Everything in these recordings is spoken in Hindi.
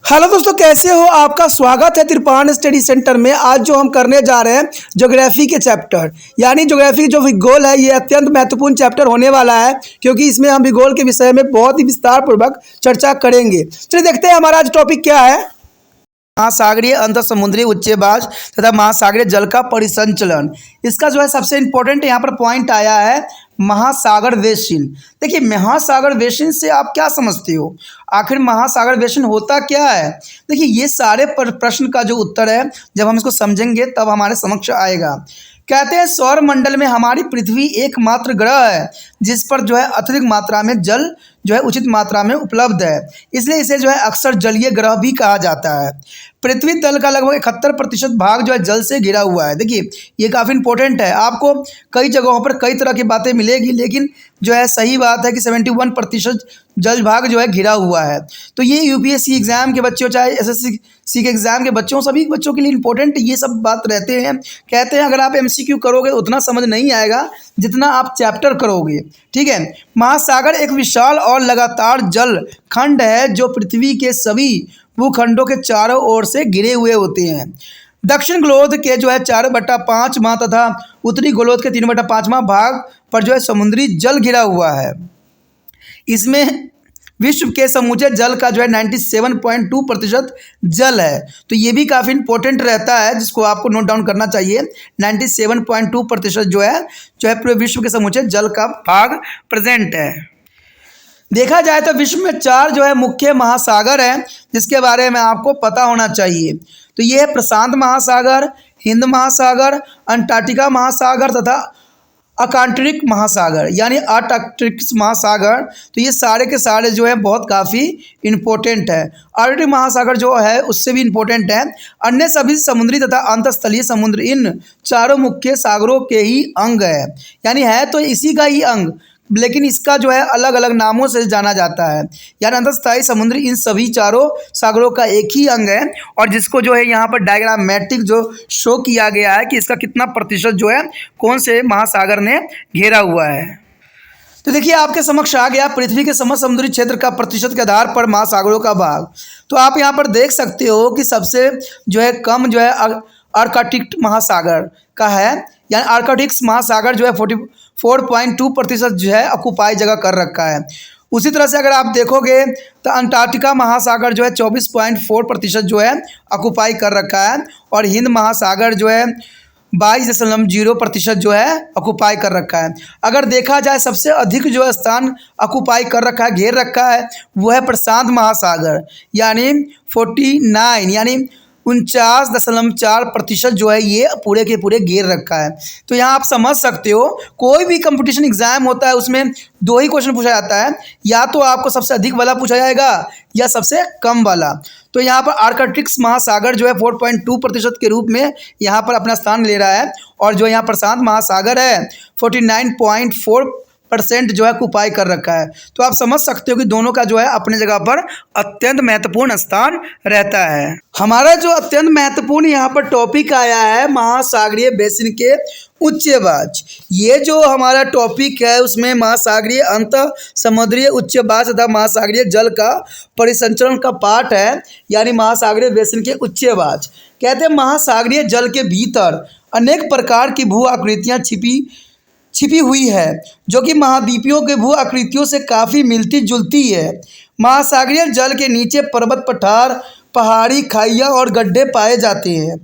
हेलो दोस्तों, कैसे हो? आपका स्वागत है त्रिपान स्टडी सेंटर में। आज जो हम करने जा रहे हैं ज्योग्राफी के चैप्टर, यानी ज्योग्राफी जो भूगोल है, ये अत्यंत महत्वपूर्ण चैप्टर होने वाला है, क्योंकि इसमें हम भूगोल के विषय में बहुत ही विस्तार पूर्वक चर्चा करेंगे। चलिए देखते हैं हमारा आज टॉपिक क्या है। महासागरीय अंतर समुद्री उच्चवास तथा महासागरीय जल का परिसंचलन। इसका जो है सबसे इंपॉर्टेंट यहाँ पर पॉइंट आया है महासागर बेसिन। देखिए, महासागर बेसिन से आप क्या समझते हो? आखिर महासागर बेसिन होता क्या है? देखिए, ये सारे प्रश्न का जो उत्तर है, जब हम इसको समझेंगे तब हमारे समक्ष आएगा। कहते हैं सौर मंडल में हमारी पृथ्वी एकमात्र ग्रह है जिस पर जो है अत्यधिक मात्रा में जल जो है उचित मात्रा में उपलब्ध है, इसलिए इसे जो है अक्सर जलीय ग्रह भी कहा जाता है। पृथ्वी तल का लगभग 71% भाग जो है जल से घिरा हुआ है। देखिए, ये काफ़ी इंपॉर्टेंट है। आपको कई जगहों पर कई तरह की बातें मिलेगी, लेकिन जो है सही बात है कि 71% जल भाग जो है घिरा हुआ है। तो ये यूपीएससी एग्ज़ाम के बच्चों, चाहे एसएससी के एग्ज़ाम के बच्चों, सभी बच्चों के लिए इंपॉर्टेंट ये सब बात रहते हैं। कहते हैं अगर आप एमसीक्यू करोगे तो उतना समझ नहीं आएगा जितना आप चैप्टर करोगे। ठीक है। महासागर एक विशाल और लगातार जल खंड है जो पृथ्वी के सभी भूखंडों के चारों ओर से घिरे हुए होते हैं। दक्षिण गोलार्ध के जो है 4/5 तथा उत्तरी गोलार्ध के 3/5 भाग पर जो है समुद्री जल घिरा हुआ है। इसमें विश्व के समूचे जल का जो है 97.2% जल है। तो ये भी काफ़ी इंपॉर्टेंट रहता है, जिसको आपको नोट डाउन करना चाहिए। 97.2% जो है पूरे विश्व के समूचे जल का भाग प्रेजेंट है। देखा जाए तो विश्व में 4 जो है मुख्य महासागर हैं, जिसके बारे में आपको पता होना चाहिए। तो ये है प्रशांत महासागर, हिंद महासागर, अंटार्कटिका महासागर तथा अकांटरिक महासागर, यानी आर्कटिक महासागर। तो ये सारे के सारे जो है बहुत काफ़ी इम्पोर्टेंट है। आर्कटिक महासागर जो है उससे भी इम्पोर्टेंट है। अन्य सभी समुद्री तथा अंतस्थलीय समुद्र इन चारों मुख्य सागरों के ही अंग है, यानी है तो इसी का ही अंग, लेकिन इसका जो है अलग अलग नामों से जाना जाता है। यानी अंतर्स्थायी समुद्र इन सभी चारों सागरों का एक ही अंग है, और जिसको जो है यहाँ पर डायग्रामेटिक जो शो किया गया है कि इसका कितना प्रतिशत जो है कौन से महासागर ने घेरा हुआ है। तो देखिए, आपके समक्ष आ गया पृथ्वी के समस्त समुद्री क्षेत्र का प्रतिशत के आधार पर महासागरों का भाग। तो आप यहाँ पर देख सकते हो कि सबसे जो है कम जो है आर्कटिक महासागर का है, यानी आर्कटिक महासागर जो है 44.2% जो है ऑक्युपाई जगह कर रखा है। उसी तरह से अगर आप देखोगे तो अंटार्कटिका महासागर जो है 24.4% जो है ऑक्युपाई कर रखा है, और हिंद महासागर जो है 22.0% जो है ऑक्युपाई कर रखा है। अगर देखा जाए सबसे अधिक जो स्थान ऑक्युपाई कर रखा है, घेर रखा है, वो है प्रशांत महासागर, यानी 49 यानी 49.4% जो है ये पूरे के पूरे घेर रखा है। तो यहाँ आप समझ सकते हो, कोई भी कंपटीशन एग्जाम होता है उसमें 2 ही क्वेश्चन पूछा जाता है, या तो आपको सबसे अधिक वाला पूछा जाएगा या सबसे कम वाला। तो यहाँ पर आर्कटिक महासागर जो है 4.2% के रूप में यहाँ पर अपना स्थान ले रहा है, और जो यहाँ प्रशांत महासागर है 49.4% जो है ऑक्युपाई कर रखा है। तो आप समझ सकते हो कि दोनों का जो है अपने जगह पर अत्यंत महत्वपूर्ण स्थान रहता है। हमारा जो अत्यंत महत्वपूर्ण यहाँ पर टॉपिक आया है महासागरीय बेसिन के उच्चवास। ये जो हमारा टॉपिक है उसमें महासागरीय अंतर समुद्रीय उच्चवास तथा महासागरीय जल का परिसंचरण का पार्ट है, यानी महासागरीय बेसिन के उच्चवास। कहते हैं महासागरीय जल के भीतर अनेक प्रकार की भू आकृतियाँ छिपी हुई है, जो कि महाद्वीपों के भू आकृतियों से काफ़ी मिलती जुलती है। महासागरीय जल के नीचे पर्वत पठार, पहाड़ी, खाइयाँ और गड्ढे पाए जाते हैं।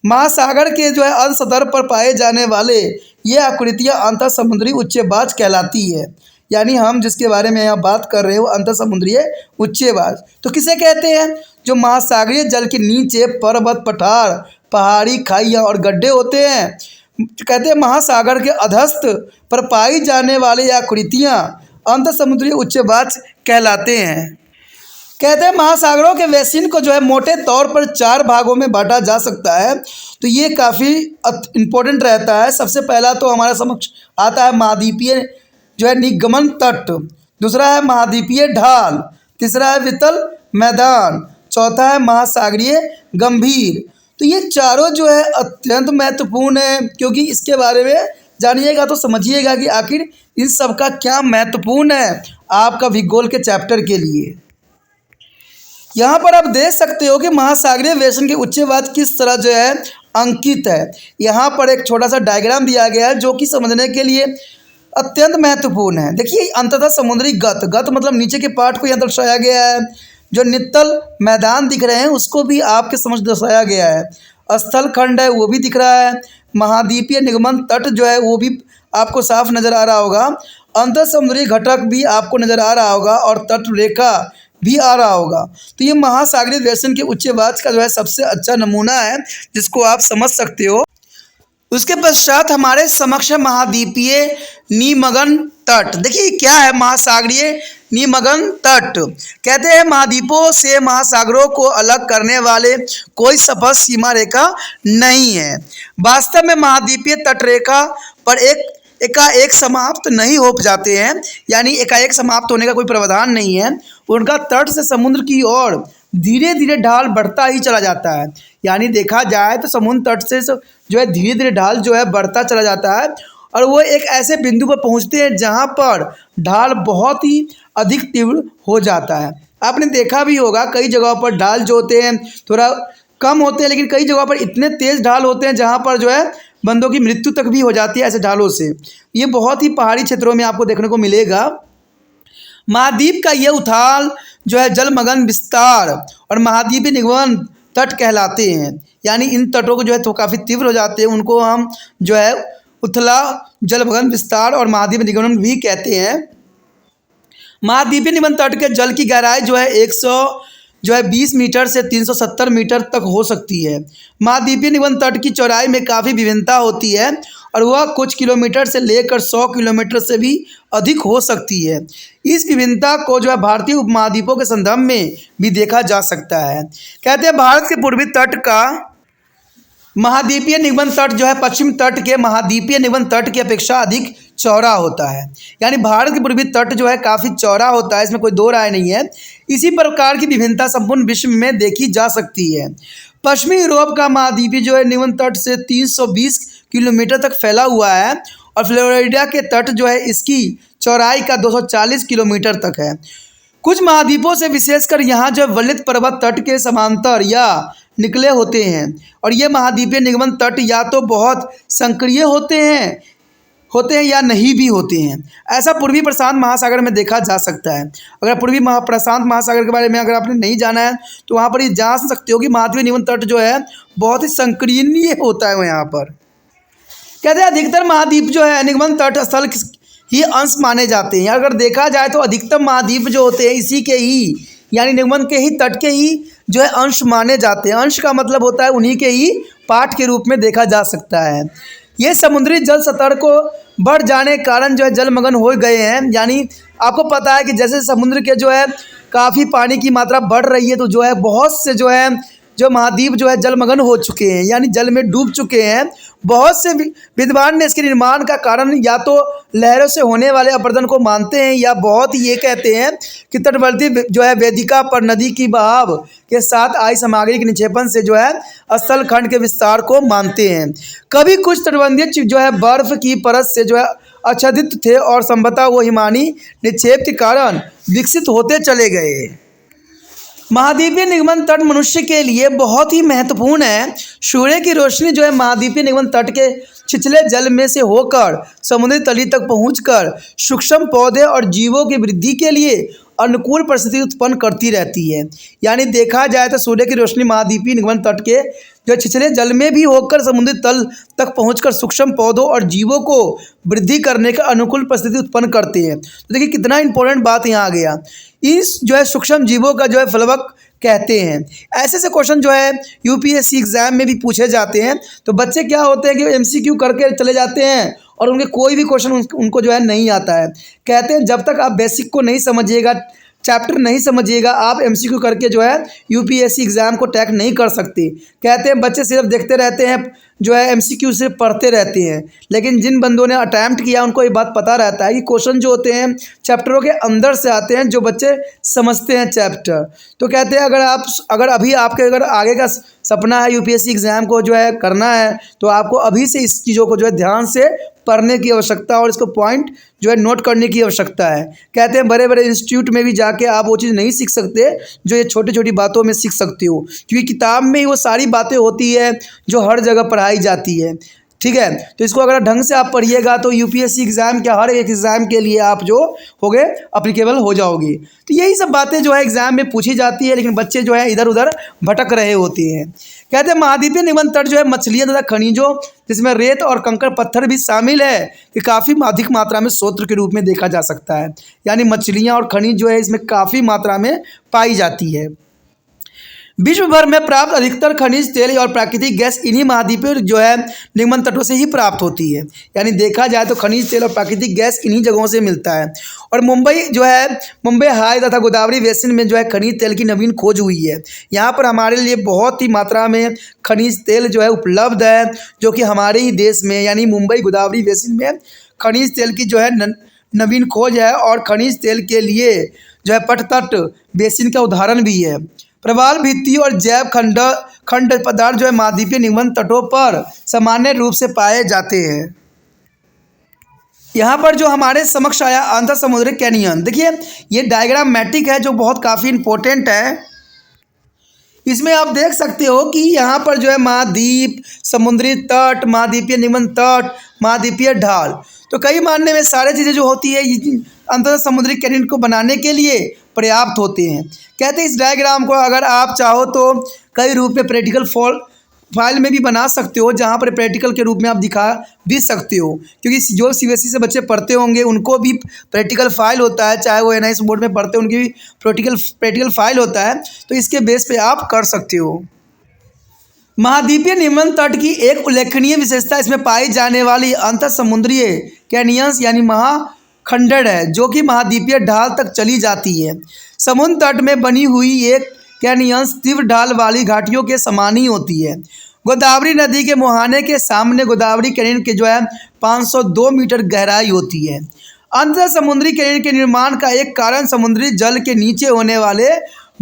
महासागर के जो है अर्ध सतह पर पाए जाने वाले ये आकृतियाँ अंतर समुद्री उच्चवास कहलाती है, यानी हम जिसके बारे में यहाँ बात कर रहे हो अंतर समुद्रीय उच्चवास। तो किसे कहते हैं? जो महासागरीय जल के नीचे पर्वत पठार, पहाड़ी, खाइयाँ और गड्ढे होते हैं। कहते हैं महासागर के अधस्थ पर पाई जाने वाले आकृतियाँ अंतर समुद्री उच्चवास कहलाते हैं। कहते हैं महासागरों के बेसिन को जो है मोटे तौर पर 4 भागों में बांटा जा सकता है। तो ये काफ़ी इम्पोर्टेंट रहता है। सबसे पहला तो हमारे समक्ष आता है महाद्वीपीय जो है निगमन तट, दूसरा है महाद्वीपीय ढाल, तीसरा है वितल मैदान, चौथा है महासागरीय गंभीर। तो ये चारों जो है अत्यंत महत्वपूर्ण है, क्योंकि इसके बारे में जानिएगा तो समझिएगा कि आखिर इन सब का क्या महत्वपूर्ण है आपका भूगोल के चैप्टर के लिए। यहाँ पर आप देख सकते हो कि महासागरीय बेसन के उच्चवाद किस तरह जो है अंकित है। यहाँ पर एक छोटा सा डायग्राम दिया गया है जो कि समझने के लिए अत्यंत महत्वपूर्ण है। देखिए अंततः समुद्री गत मतलब नीचे के पार्ट को यहाँ दर्शाया गया है। जो नित्तल मैदान दिख रहे हैं उसको भी आपके समझ दर्शाया गया है। स्थल खंड है वो भी दिख रहा है। महाद्वीपीय निगमन तट जो है वो भी आपको साफ नज़र आ रहा होगा। अंतर समुद्री घटक भी आपको नज़र आ रहा होगा और तट रेखा भी आ रहा होगा। तो ये महासागरीय बेसन के उच्चवाद का जो है सबसे अच्छा नमूना है जिसको आप समझ सकते हो। उसके पश्चात हमारे समक्ष है महाद्वीपीय निमग्न तट। देखिए क्या है महासागरीय निमग्न तट। कहते हैं महाद्वीपों से महासागरों को अलग करने वाले कोई स्पष्ट सीमा रेखा नहीं है। वास्तव में महाद्वीपीय तट रेखा पर एकाएक समाप्त नहीं हो जाते हैं, यानी एकाएक समाप्त होने का कोई प्रावधान नहीं है। उनका तट से समुद्र की ओर धीरे धीरे ढाल बढ़ता ही चला जाता है। यानी देखा जाए तो समुद्र तट से जो है धीरे धीरे ढाल जो है बढ़ता चला जाता है और वो एक ऐसे बिंदु पर पहुंचते हैं जहां पर ढाल बहुत ही अधिक तीव्र हो जाता है। आपने देखा भी होगा कई जगहों पर ढाल जो होते हैं थोड़ा कम होते हैं, लेकिन कई जगहों पर इतने तेज़ ढाल होते हैं जहाँ पर जो है बंदों की मृत्यु तक भी हो जाती है ऐसे ढालों से। ये बहुत ही पहाड़ी क्षेत्रों में आपको देखने को मिलेगा। महाद्वीप का ये उथाल जो है जलमग्न विस्तार और महाद्वीपीय निगमन तट कहलाते हैं। यानी इन तटों को जो है तो काफ़ी तीव्र हो जाते हैं, उनको हम जो है उथला जलमग्न विस्तार और महाद्वीपीय निगमन भी कहते हैं। महाद्वीपीय निगमन तट के जल की गहराई जो है 120 मीटर से 370 मीटर तक हो सकती है। महाद्वीपीय निगमन तट की चौड़ाई में काफ़ी विभिन्नता होती है और वह कुछ किलोमीटर से लेकर 100 किलोमीटर से भी अधिक हो सकती है। इस विभिन्नता को जो है भारतीय उपमहाद्वीपों के संदर्भ में भी देखा जा सकता है। कहते हैं भारत के पूर्वी तट का महाद्वीपीय निगमन तट जो है पश्चिम तट के महाद्वीपीय निगमन तट की अपेक्षा अधिक चौड़ा होता है। यानी भारत के पूर्वी तट जो है काफ़ी चौड़ा होता है, इसमें कोई दो राय नहीं है। इसी प्रकार की विभिन्नता संपूर्ण विश्व में देखी जा सकती है। पश्चिमी यूरोप का महाद्वीपीय जो है निगमन तट से 320 किलोमीटर तक फैला हुआ है और फ्लोरिडा के तट जो है इसकी चौड़ाई का 240 किलोमीटर तक है। कुछ महाद्वीपों से विशेषकर यहाँ जो वलित पर्वत तट के समांतर या निकले होते हैं और ये महाद्वीपीय निगमन तट या तो बहुत संक्रिय होते हैं या नहीं भी होते हैं। ऐसा पूर्वी प्रशांत महासागर में देखा जा सकता है। अगर पूर्वी प्रशांत महासागर के बारे में अगर आपने नहीं जाना है तो वहाँ पर ये जान सकते हो कि महाद्वीपीय निगमन तट जो है बहुत ही संकीर्णीय होता है। यहाँ पर कहते हैं अधिकतर महाद्वीप जो है निगमन तट स्थल ही अंश माने जाते हैं। अगर देखा जाए तो अधिकतम महाद्वीप जो होते हैं इसी के ही यानी निगमन के ही तट के ही जो है अंश माने जाते हैं। अंश का मतलब होता है उन्हीं के ही पार्ट के रूप में देखा जा सकता है। ये समुद्री जल स्तर को बढ़ जाने के कारण जो है जलमग्न हो गए हैं। यानी आपको पता है कि जैसे समुद्र के जो है काफ़ी पानी की मात्रा बढ़ रही है तो जो है बहुत से जो है जो महाद्वीप जो है जलमग्न हो चुके हैं, यानी जल में डूब चुके हैं। बहुत से विद्वान ने इसके निर्माण का कारण या तो लहरों से होने वाले अपरदन को मानते हैं या बहुत ही ये कहते हैं कि तटवर्ती जो है वेदिका पर नदी की बहाव के साथ आई सामग्री के निक्षेपण से जो है स्थल खंड के विस्तार को मानते हैं। कभी कुछ तटबंधीय जो है बर्फ की परत से जो है आच्छादित थे और संभवतः वो हिमानी निक्षेप के कारण विकसित होते चले गए। महाद्वीपीय निगमन तट मनुष्य के लिए बहुत ही महत्वपूर्ण है। सूर्य की रोशनी जो है महाद्वीपीय निगमन तट के छिछले जल में से होकर समुद्री तली तक पहुंचकर सूक्ष्म पौधे और जीवों की वृद्धि के लिए अनुकूल परिस्थिति उत्पन्न करती रहती है। यानी देखा जाए तो सूर्य की रोशनी महाद्वीपीय निगमन तट के जो छिछले जल में भी होकर समुद्री तल तक पहुंचकर सूक्ष्म पौधों और जीवों को वृद्धि करने का अनुकूल परिस्थिति उत्पन्न करते हैं। तो देखिए कितना इंपॉर्टेंट बात यहाँ आ गया। इस जो है सूक्ष्म जीवों का जो है फलवक कहते हैं। ऐसे से क्वेश्चन जो है यूपीएससी एग्जाम में भी पूछे जाते हैं। तो बच्चे क्या होते हैं कि एमसीक्यू करके चले जाते हैं और उनके कोई भी क्वेश्चन उनको जो है नहीं आता है। कहते हैं जब तक आप बेसिक को नहीं समझिएगा, चैप्टर नहीं समझिएगा, आप एमसीक्यू करके जो है यूपीएससी एग्ज़ाम को टैग नहीं कर सकते। कहते हैं बच्चे सिर्फ देखते रहते हैं जो है एमसीक्यू से पढ़ते रहते हैं, लेकिन जिन बंदों ने अटैम्प्ट किया उनको ये बात पता रहता है कि क्वेश्चन जो होते हैं चैप्टरों के अंदर से आते हैं, जो बच्चे समझते हैं चैप्टर। तो कहते हैं अगर अभी आपके अगर आगे का सपना है यूपीएससी एग्ज़ाम को जो है करना है, तो आपको अभी से इस चीज़ों को जो है ध्यान से पढ़ने की आवश्यकता और इसको पॉइंट जो है नोट करने की आवश्यकता है। कहते हैं बड़े बड़े इंस्टीट्यूट में भी जाके आप वो चीज़ नहीं सीख सकते जो ये छोटी छोटी बातों में सीख सकते हो, क्योंकि किताब में ही वो सारी बातें होती है जो हर जगह पढ़ाई जाती है। ठीक है, तो इसको अगर ढंग से आप पढ़िएगा तो यूपीएससी एग्ज़ाम के हर एक एग्ज़ाम के लिए आप जो होगे अप्लीकेबल हो जाओगे। तो यही सब बातें जो है एग्ज़ाम में पूछी जाती है, लेकिन बच्चे जो है इधर उधर भटक रहे होते हैं। कहते हैं महाद्वीपीय निबंध तट जो है मछलियाँ तथा खनिजों जिसमें रेत और कंकड़ पत्थर भी शामिल है कि काफ़ी अधिक मात्रा में स्रोत के रूप में देखा जा सकता है। यानी मछलियाँ और खनिज जो है इसमें काफ़ी मात्रा में पाई जाती है। विश्व भर में प्राप्त अधिकतर खनिज तेल और प्राकृतिक गैस इन्हीं महाद्वीपीय जो है निबंध तटों से ही प्राप्त होती है। यानी देखा जाए तो खनिज तेल और प्राकृतिक गैस इन्हीं जगहों से मिलता है। और मुंबई हाई तथा गोदावरी बेसिन में जो है खनिज तेल की नवीन खोज हुई है। यहाँ पर हमारे लिए बहुत ही मात्रा में खनिज तेल जो है उपलब्ध है, जो कि हमारे ही देश में यानी मुंबई गोदावरी बेसिन में खनिज तेल की जो है नवीन खोज है। और खनिज तेल के लिए जो है पटतट बेसिन का उदाहरण भी है। प्रवाल भित्ति और जैव खंड पदार्थ जो है महाद्वीपीय निबंध तटों पर सामान्य रूप से पाए जाते हैं। यहाँ पर जो हमारे समक्ष आया अंतर समुद्री कैनियन, देखिए ये डायग्रामेटिक है जो बहुत काफ़ी इम्पोर्टेंट है। इसमें आप देख सकते हो कि यहाँ पर जो है महाद्वीप, समुद्री तट, महाद्वीपीय निबंध तट, महाद्वीपीय ढाल, तो कई मानने में सारी चीज़ें जो होती है अंतर समुद्री कैनियन को बनाने के लिए पर्याप्त होते हैं। कहते हैं इस डायग्राम को अगर आप चाहो तो कई रूप में प्रैक्टिकल फाइल में भी बना सकते हो, जहाँ पर प्रैक्टिकल के रूप में आप दिखा भी सकते हो, क्योंकि जो सीबीएसई से बच्चे पढ़ते होंगे उनको भी प्रैक्टिकल फाइल होता है, चाहे वो एनआईएस बोर्ड में पढ़ते हैं उनकी भी प्रैक्टिकल फाइल होता है, तो इसके बेस पे आप कर सकते हो। महाद्वीपीय निबंध तट की एक उल्लेखनीय विशेषता इसमें पाई जाने वाली अंतर समुद्रीय कैनियंस यानी महाखंडड़ है, जो कि महाद्वीपीय ढाल तक चली जाती है। समुद्र तट में बनी हुई एक कैनियंस तीव्र ढाल वाली घाटियों के समान ही होती है। गोदावरी नदी के मुहाने के सामने गोदावरी कैनियन के जो है 502 मीटर गहराई होती है। अंतर समुद्री कैनियन के निर्माण का एक कारण समुद्री जल के नीचे होने वाले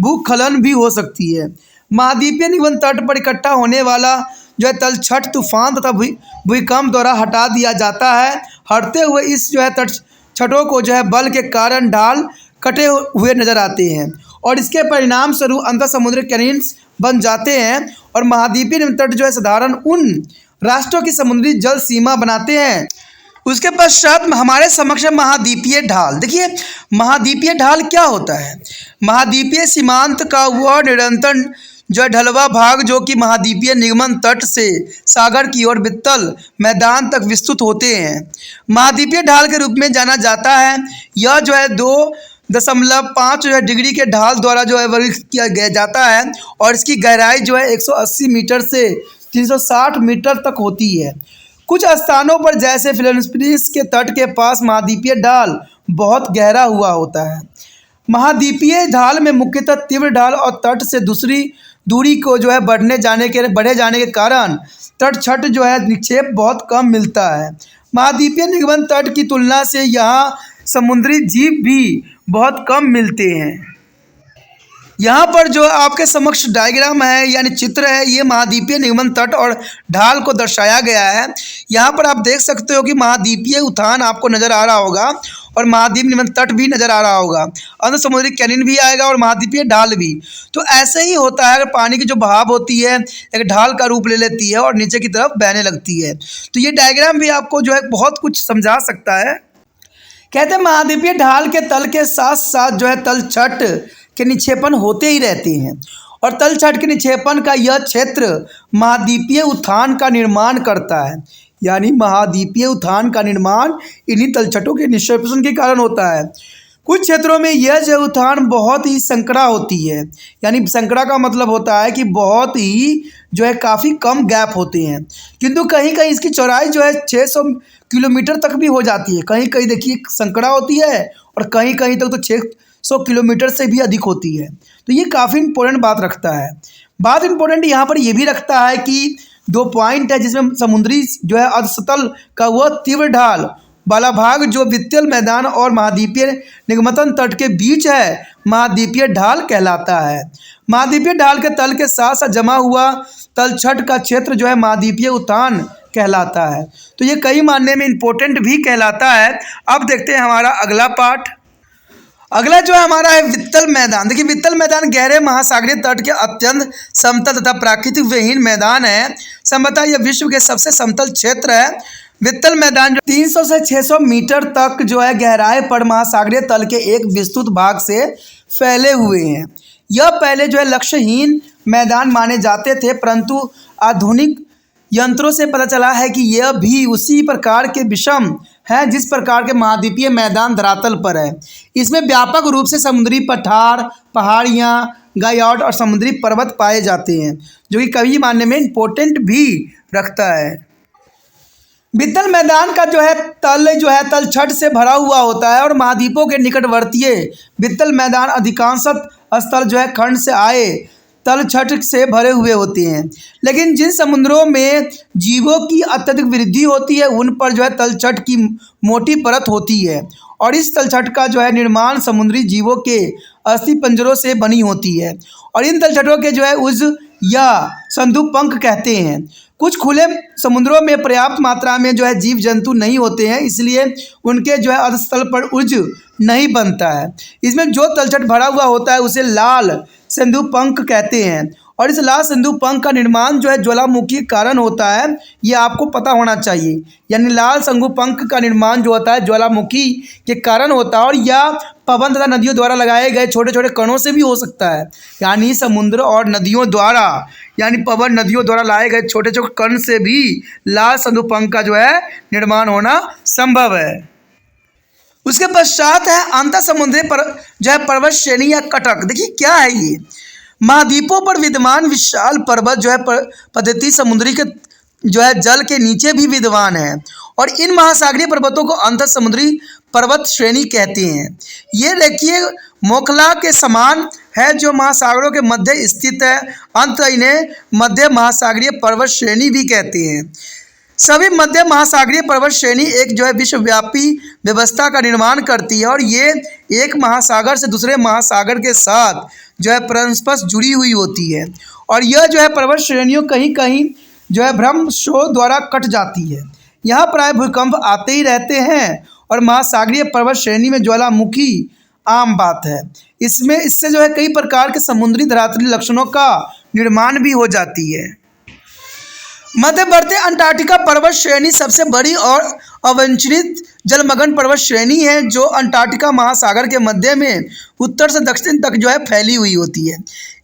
भूस्खलन भी हो सकती है। महाद्वीपीय निबंध तट पर इकट्ठा होने वाला जो है तलछट तूफान तथा भूकंप द्वारा हटा दिया जाता है। हटते हुए इस जो है तटछटों को जो है बल के कारण ढाल कटे हुए नजर आते हैं और इसके परिणाम स्वरूप अंतर समुद्री कैनियंस बन जाते हैं। और महाद्वीपीय निबंध तट जो है साधारण उन राष्ट्रों की समुद्री जल सीमा बनाते हैं। उसके पश्चात हमारे समक्ष महाद्वीपीय ढाल। देखिए महाद्वीपीय ढाल क्या होता है। महाद्वीपीय सीमांत का वह निरंतर जो ढलवा भाग जो कि महाद्वीपीय निबंध तट से सागर की ओर वित्तल मैदान तक विस्तृत होते हैं, महाद्वीपीय ढाल के रूप में जाना जाता है। यह जो है 2.5 जो है डिग्री के ढाल द्वारा जो है वर्गीकृत किया जाता है और इसकी गहराई जो है 180 मीटर से 360 मीटर तक होती है। कुछ स्थानों पर जैसे फिलीपींस के तट के पास महाद्वीपीय ढाल बहुत गहरा हुआ होता है। महाद्वीपीय ढाल में मुख्यतः तीव्र ढाल और तट से दूसरी दूरी को जो है बढ़े जाने के कारण तटछट जो है निक्षेप बहुत कम मिलता है। महाद्वीपीय निबंध तट की तुलना से यहाँ समुद्री जीव भी बहुत कम मिलते हैं। यहाँ पर जो आपके समक्ष डायग्राम है यानी चित्र है, ये महाद्वीपीय निबंध तट और ढाल को दर्शाया गया है। यहाँ पर आप देख सकते हो कि महाद्वीपीय उठान आपको नज़र आ रहा होगा और महाद्वीप निबंध तट भी नज़र आ रहा होगा, अंतर समुद्री कैनियन भी आएगा और महाद्वीपीय ढाल भी। तो ऐसे ही होता है, अगर पानी की जो बहाव होती है एक ढाल का रूप ले लेती है और नीचे की तरफ बहने लगती है। तो ये डायग्राम भी आपको जो है बहुत कुछ समझा सकता है। कहते हैं महाद्वीपीय ढाल के तल के साथ साथ जो है तलछट के निक्षेपण होते ही रहते हैं और तलछट के निक्षेपण का यह क्षेत्र महाद्वीपीय उठान का निर्माण करता है। यानी महाद्वीपीय उठान का निर्माण इन्हीं तलछटों के निक्षेपण के कारण होता है। कुछ क्षेत्रों में यह जो उठान बहुत ही संकरा होती है, यानी संकरा का मतलब होता है कि बहुत ही जो है काफ़ी कम गैप होते हैं, किंतु कहीं कहीं इसकी चौड़ाई जो है 600 किलोमीटर तक भी हो जाती है। कहीं कहीं देखिए संकरा होती है और कहीं कहीं तक तो 600 किलोमीटर से भी अधिक होती है। तो ये काफ़ी इम्पोर्टेंट बात रखता है। बात इम्पोर्टेंट यहाँ पर ये भी रखता है कि दो पॉइंट है जिसमें समुद्री जो है अधसतल का वह तीव्र ढाल वाला भाग जो वित्तीय मैदान और महाद्वीपीय निगमतन तट के बीच है महाद्वीपीय ढाल कहलाता है। महाद्वीपीय ढाल के तल के साथ साथ जमा हुआ तलछट का क्षेत्र जो है महाद्वीपीय उतान कहलाता है। तो ये कई मायने में इम्पोर्टेंट भी कहलाता है। अब देखते हैं हमारा अगला पार्ट। अगला जो है हमारा है वित्तल मैदान। देखिए वित्तल मैदान गहरे महासागरीय तट के अत्यंत समतल तथा प्राकृतिक विहीन मैदान है। संभवतः यह विश्व के सबसे समतल क्षेत्र है। वित्तल मैदान जो 300 से 600 मीटर तक जो है गहराई पर महासागरीय तल के एक विस्तृत भाग से फैले हुए हैं। यह पहले जो है लक्ष्यहीन मैदान माने जाते थे, परंतु आधुनिक यंत्रों से पता चला है कि यह भी उसी प्रकार के विषम है जिस प्रकार के महाद्वीपीय मैदान धरातल पर है। इसमें व्यापक रूप से समुद्री पठार, पहाड़ियाँ, गायोट और समुद्री पर्वत पाए जाते हैं, जो कि कई मायने में इम्पोर्टेंट भी रखता है। वित्तल मैदान का जो है तलछट से भरा हुआ होता है और महाद्वीपों के निकटवर्तीय वित्तल मैदान अधिकांशतः स्थल जो है खंड से आए तलछट से भरे हुए होते हैं। लेकिन जिन समुद्रों में जीवों की अत्यधिक वृद्धि होती है उन पर जो है तलछट की मोटी परत होती है और इस तलछट का जो है निर्माण समुद्री जीवों के अस्थि पंजरों से बनी होती है और इन तलछटों के जो है उज या संदूपंख कहते हैं। कुछ खुले समुद्रों में पर्याप्त मात्रा में जो है जीव जंतु नहीं होते हैं, इसलिए उनके जो है अधस्थल पर उज नहीं बनता है। इसमें जो तलछट भरा हुआ होता है उसे लाल संदूपंख कहते हैं और इस लाल संदूपंख का निर्माण जो है ज्वालामुखी के कारण होता है, ये आपको पता होना चाहिए। यानी लाल संदूपंख का निर्माण जो होता है ज्वालामुखी के कारण होता है और यह पवन तथा नदियों द्वारा लगाए गए छोटे छोटे कणों से भी हो सकता है। यानी समुद्र और नदियों द्वारा यानी पवन नदियों द्वारा लाए गए छोटे छोटे कण से भी लाल संदूपंख का जो है निर्माण होना संभव है। उसके पश्चात है अंतर समुद्री जो है पर्वत श्रेणी या कटक। देखिए क्या है ये, महाद्वीपों पर विद्यमान विशाल पर्वत जो है पद्धति समुद्री के जो है जल के नीचे भी विद्यमान है और इन महासागरीय पर्वतों को अंतर समुद्री पर्वत श्रेणी कहते हैं। ये देखिए मोखला के समान है जो महासागरों के मध्य स्थित है। अंत इन्हें मध्य महासागरीय पर्वत श्रेणी भी कहते हैं। सभी मध्य महासागरीय पर्वत श्रेणी एक जो है विश्वव्यापी व्यवस्था का निर्माण करती है और ये एक महासागर से दूसरे महासागर के साथ जो है परस्पर जुड़ी हुई होती है और यह जो है पर्वत श्रेणियों कहीं कहीं जो है भ्रमशों द्वारा कट जाती है। यहाँ प्राय भूकंप आते ही रहते हैं और महासागरीय पर्वत श्रेणी में ज्वालामुखी आम बात है। इससे जो है कई प्रकार के समुद्री धरातलीय लक्षणों का निर्माण भी हो जाती है। मध्यवर्ती अंटार्कटिका पर्वत श्रेणी सबसे बड़ी और अवंचित जलमग्न पर्वत श्रेणी है जो अंटार्कटिका महासागर के मध्य में उत्तर से दक्षिण तक जो है फैली हुई होती है।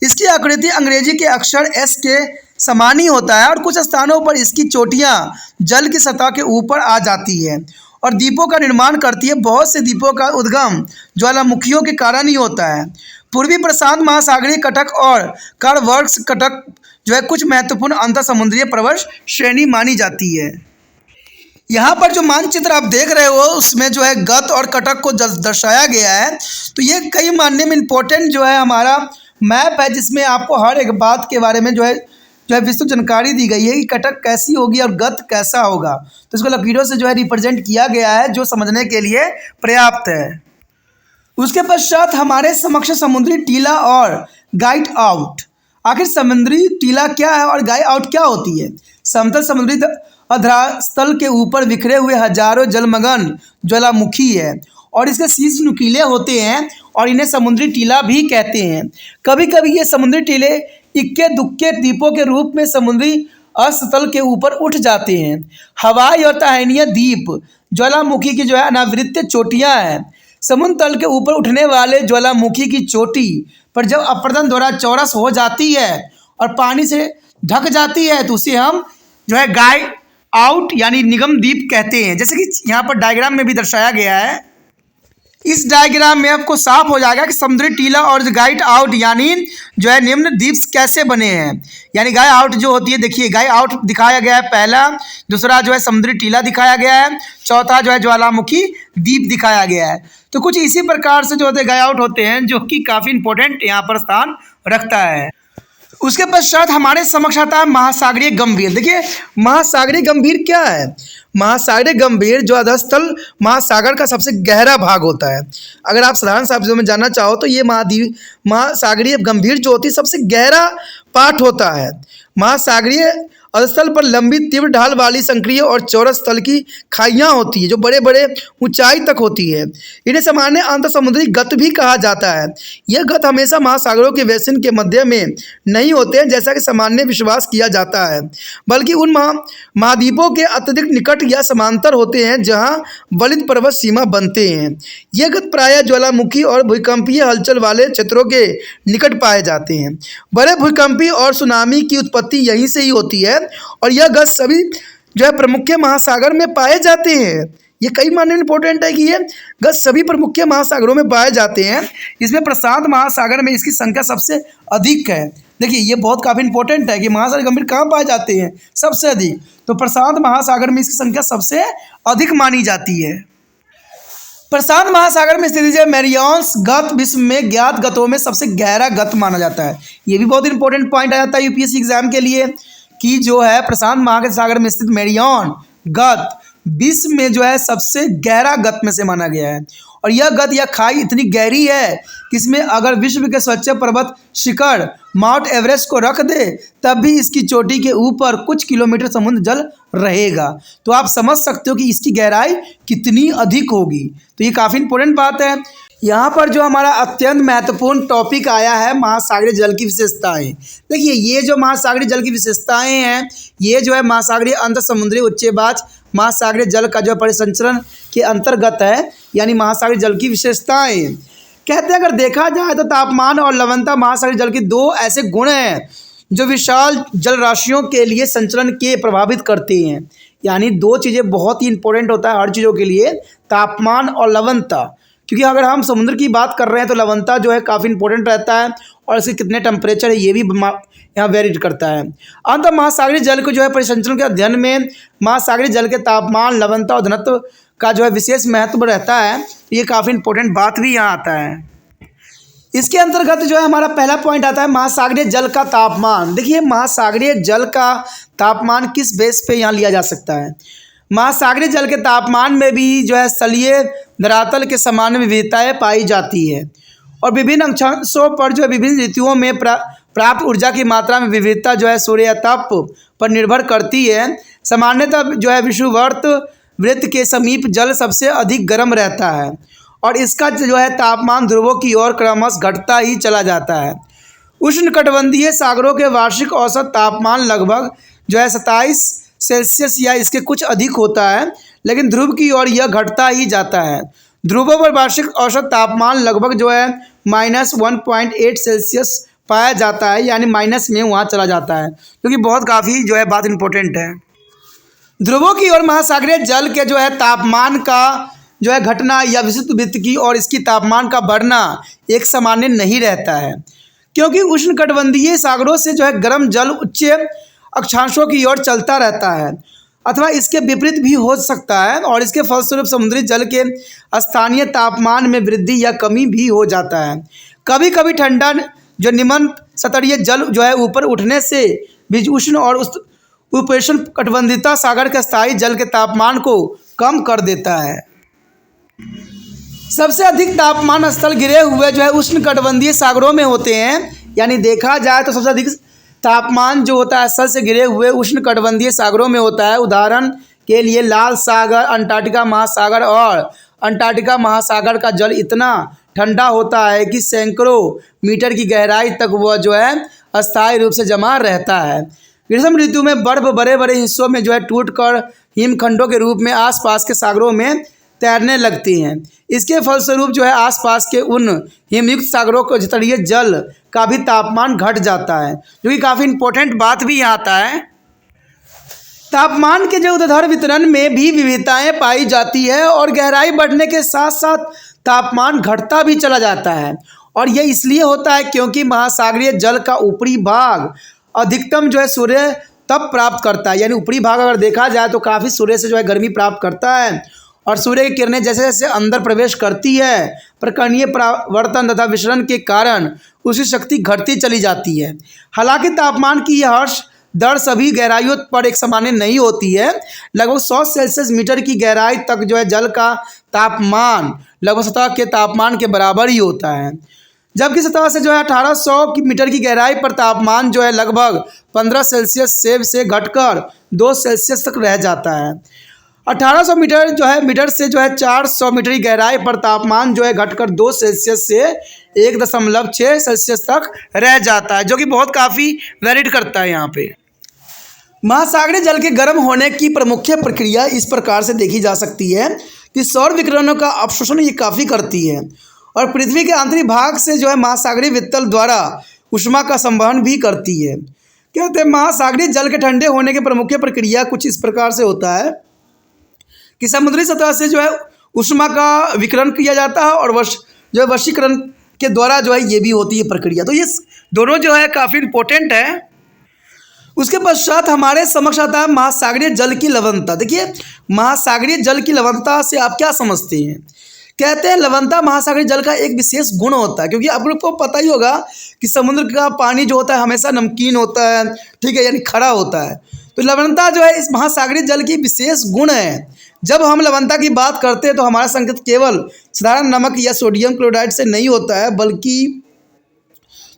इसकी आकृति अंग्रेजी के अक्षर एस के समान ही होता है और कुछ स्थानों पर इसकी चोटियां जल की सतह के ऊपर आ जाती है और द्वीपों का निर्माण करती है। बहुत से द्वीपों का उद्गम ज्वालामुखियों के कारण ही होता है। पूर्वी प्रशांत महासागरीय कटक और कर्वर्क्स कटक जो है कुछ महत्वपूर्ण अंतर समुद्रीय पर्वत श्रेणी मानी जाती है। यहाँ पर जो मानचित्र आप देख रहे हो उसमें जो है गत और कटक को दर्शाया गया है। तो ये कई मानने में इम्पोर्टेंट जो है हमारा मैप है जिसमें आपको हर एक बात के बारे में जो है विस्तृत जानकारी दी गई है कि कटक कैसी होगी और गत कैसा होगा। तो इसको लकीरों से जो है रिप्रेजेंट किया गया है जो समझने के लिए पर्याप्त है। उसके पश्चात हमारे समक्ष समुद्री टीला और गाइड आउट। आखिर समुद्री टीला क्या है और गाइड आउट क्या होती है? समतल समुद्री धरातल के ऊपर बिखरे हुए हजारों जलमग्न ज्वालामुखी है और इसके शीर्ष नुकीले होते हैं और इन्हें समुद्री टीला भी कहते हैं। कभी कभी ये समुद्री टीले इक्के दुक्के द्वीपों के रूप में समुद्री असतल के ऊपर उठ जाते हैं। हवाई और तहनीय द्वीप ज्वालामुखी की जो है अनावृत चोटियाँ हैं। समुद्र तल के ऊपर उठने वाले ज्वालामुखी की चोटी पर जब अपरदन द्वारा चौरस हो जाती है और पानी से ढक जाती है तो उसे हम जो है गाइड आउट यानी निगम द्वीप कहते हैं। जैसे कि यहाँ पर डायग्राम में भी दर्शाया गया है। इस डायग्राम में आपको साफ हो जाएगा कि समुद्री टीला और गाइड आउट यानी जो है निम्न द्वीप कैसे बने हैं। यानी गाइड आउट जो होती है, देखिए गाइड आउट दिखाया गया है पहला, दूसरा जो है समुद्री टीला दिखाया गया है, चौथा जो है ज्वालामुखी द्वीप दिखाया गया है। तो कुछ इसी प्रकार से जो होते हैं गाइड आउट होते हैं जो कि काफ़ी इंपॉर्टेंट यहाँ पर स्थान रखता है। उसके पश्चात हमारे समक्ष आता है महासागरीय गंभीर। देखिए महासागरीय गंभीर क्या है? महासागरीय गंभीर जो अधस्थल महासागर का सबसे गहरा भाग होता है। अगर आप साधारण शब्दों में जानना चाहो तो ये महासागरीय गंभीर जो होती है सबसे गहरा पार्ट होता है। महासागरीय अधस्थल पर लंबी तीव्र ढाल वाली संक्रीय और चौरस तल की खाइयाँ होती है जो बड़े बड़े ऊंचाई तक होती है। इन्हें सामान्य अंतर समुद्री गत भी कहा जाता है। यह गत हमेशा महासागरों के बेसिन के मध्य में नहीं होते हैं जैसा कि सामान्य विश्वास किया जाता है, बल्कि उन महाद्वीपों के अत्यधिक निकट या समांतर होते हैं जहाँ वलित पर्वत सीमा बनते हैं। यह गत प्रायः ज्वालामुखी और भूकंपीय हलचल वाले क्षेत्रों के निकट पाए जाते हैं। बड़े भूकंपी और सुनामी की उत्पत्ति यहीं से ही होती है और यह गत सभी जो है प्रमुख महासागर में पाए जाते हैं। ये कई मायने में इंपॉर्टेंट है कि ये गत सभी प्रमुख महासागरों में पाए जाते हैं। इसमें प्रशांत महासागर में इसकी संख्या सबसे अधिक है। देखिए ये बहुत काफ़ी इंपॉर्टेंट है कि महासागर गंभीर कहाँ पाए जाते हैं सबसे अधिक, तो प्रशांत महासागर में इसकी संख्या सबसे अधिक मानी जाती है। प्रशांत महासागर में स्थित है मैरियान्स गत विश्व में ज्ञात गतों में सबसे गहरा गत माना जाता है। ये भी बहुत इंपॉर्टेंट पॉइंट आ जाता है यूपीएससी एग्जाम के लिए कि जो है प्रशांत महासागर में स्थित मैरियान गत विश्व में जो है सबसे गहरा गत में से माना गया है। और यह गत या खाई इतनी गहरी है कि इसमें अगर विश्व के स्वच्छ पर्वत शिखर माउंट एवरेस्ट को रख दे तब भी इसकी चोटी के ऊपर कुछ किलोमीटर समुद्र जल रहेगा। तो आप समझ सकते हो कि इसकी गहराई कितनी अधिक होगी। तो ये काफ़ी इंपॉर्टेंट बात है। यहाँ पर जो हमारा अत्यंत महत्वपूर्ण टॉपिक आया है महासागरीय जल की विशेषताएं। देखिए ये जो महासागरीय जल की विशेषताएं हैं ये जो है महासागरीय अंतर समुद्री उच्चवाच महासागरीय जल का जो परिसंचरण के अंतर्गत है, यानी महासागरीय जल की विशेषताएं। कहते हैं अगर देखा जाए तो तापमान और लवणता महासागरीय जल के दो ऐसे गुण हैं जो विशाल जल राशियों के लिए संचरण के प्रभावित करते हैं। यानी दो चीज़ें बहुत ही इंपॉर्टेंट होता है हर चीज़ों के लिए, तापमान और लवणता। क्योंकि अगर हम समुद्र की बात कर रहे हैं तो लवणता जो है काफ़ी इंपॉर्टेंट रहता है और इसके कितने टेम्परेचर है ये भी यहाँ वेरी करता है। अंत महासागरीय जल को जो है परिसंचरण के अध्ययन में महासागरीय जल के तापमान लवणता और घनत्व का जो है विशेष महत्व रहता है। ये काफ़ी इंपॉर्टेंट बात भी यहाँ आता है। इसके अंतर्गत जो है हमारा पहला पॉइंट आता है महासागरीय जल का तापमान। देखिए महासागरीय जल का तापमान किस बेस पे यहाँ लिया जा सकता है। महासागरीय जल के तापमान में भी जो है स्थलीय धरातल के समान विविधताएं पाई जाती है और विभिन्न अक्षांशों पर जो है विभिन्न ऋतुओं में प्राप्त ऊर्जा की मात्रा में विविधता जो है सूर्य ताप पर निर्भर करती है। सामान्यतः जो है विषुववर्त वृत्त के समीप जल सबसे अधिक गर्म रहता है और इसका जो है तापमान ध्रुवों की ओर क्रमशः घटता ही चला जाता है। उष्णकटिबंधीय सागरों के वार्षिक औसत तापमान लगभग जो है 27 सेल्सियस या इसके कुछ अधिक होता है, लेकिन ध्रुव की ओर यह घटता ही जाता है। ध्रुवों पर वार्षिक औसत तापमान लगभग जो है -1.8 सेल्सियस पाया जाता है, यानी माइनस में वहाँ चला जाता है, क्योंकि बहुत काफ़ी जो है बात इंपॉर्टेंट है। ध्रुवों की ओर महासागरीय जल के जो है तापमान का जो है घटना या विशिष्ट वृत्त की और इसकी तापमान का बढ़ना एक सामान्य नहीं रहता है, क्योंकि उष्णकटिबंधीय सागरों से जो है गर्म जल उच्च अक्षांशों की ओर चलता रहता है अथवा इसके विपरीत भी हो सकता है और इसके फलस्वरूप समुद्री जल के स्थानीय तापमान में वृद्धि या कमी भी हो जाता है। कभी कभी ठंडा जो निम्न सतहीय जल जो है ऊपर उठने से भी उष्ण और उपोष्ण कटिबंधीय सागर के स्थायी जल के तापमान को कम कर देता है। सबसे अधिक तापमान स्थल गिरे हुए जो है उष्णकटिबंधीय सागरों में होते हैं। यानी देखा जाए तो सबसे अधिक तापमान जो होता है स्थल से घिरे हुए उष्णकटिबंधीय सागरों में होता है। उदाहरण के लिए लाल सागर, अंटार्कटिका महासागर और अंटार्कटिका महासागर का जल इतना ठंडा होता है कि सैकड़ों मीटर की गहराई तक वह जो है अस्थायी रूप से जमा रहता है। ग्रीष्म ऋतु में बर्फ बड़े बड़े हिस्सों में जो है टूटकर हिमखंडों के रूप में आसपास के सागरों में तैरने लगती हैं। इसके फलस्वरूप जो है आसपास के उन हिमयुक्त सागरों को तटीय जल का भी तापमान घट जाता है, जो कि काफ़ी इंपॉर्टेंट बात भी यहाँ आता है। तापमान के जो ऊर्ध्वाधर वितरण में भी विविधताएं पाई जाती है और गहराई बढ़ने के साथ साथ तापमान घटता भी चला जाता है और यह इसलिए होता है क्योंकि महासागरीय जल का ऊपरी भाग अधिकतम जो है सूर्य तप प्राप्त करता है। यानी ऊपरी भाग अगर देखा जाए तो काफ़ी सूर्य से जो है गर्मी प्राप्त करता है और सूर्य की किरणें जैसे जैसे अंदर प्रवेश करती है प्रकरणीय परावर्तन तथा विसरण के कारण उसकी शक्ति घटती चली जाती है। हालांकि तापमान की यह हर्ष दर सभी गहराइयों पर एक सामान्य नहीं होती है। लगभग 100 सेल्सियस मीटर की गहराई तक जो है जल का तापमान लगभग सतह के तापमान के बराबर ही होता है, जबकि सतह से जो है 1800 मीटर की गहराई पर तापमान जो है लगभग 15 सेल्सियस से घटकर 2 सेल्सियस तक रह जाता है। 1800 मीटर से जो है 400 मीटर की गहराई पर तापमान जो है घटकर 2 सेल्सियस से 1.6 सेल्सियस तक रह जाता है, जो कि बहुत काफ़ी वेरीड करता है। यहाँ पे महासागरीय जल के गर्म होने की प्रमुख प्रक्रिया इस प्रकार से देखी जा सकती है कि सौर विकिरणों का अवशोषण ये काफ़ी करती है और पृथ्वी के आंतरिक भाग से जो है महासागरीय वित्तल द्वारा उष्मा का संवहन भी करती है। कहते हैं महासागरीय जल के ठंडे होने की प्रमुख प्रक्रिया कुछ इस प्रकार से होता है कि समुद्री सतह से जो है उष्मा का विकिरण किया जाता है और वशीकरण के द्वारा जो है ये भी होती है प्रक्रिया। तो ये दोनों जो है काफ़ी इम्पोर्टेंट है। उसके पश्चात हमारे समक्ष आता है महासागरीय जल की लवणता। देखिए महासागरीय जल की लवणता से आप क्या समझते हैं? कहते हैं लवणता महासागरीय जल का एक विशेष गुण होता है, क्योंकि आप लोग को पता ही होगा कि समुद्र का पानी जो होता है हमेशा नमकीन होता है, ठीक है, यानी खरा होता है। तो लवणता जो है इस महासागरीय जल की विशेष गुण है। जब हम लवणता की बात करते हैं तो हमारा संकेत केवल साधारण नमक या सोडियम क्लोराइड से नहीं होता है, बल्कि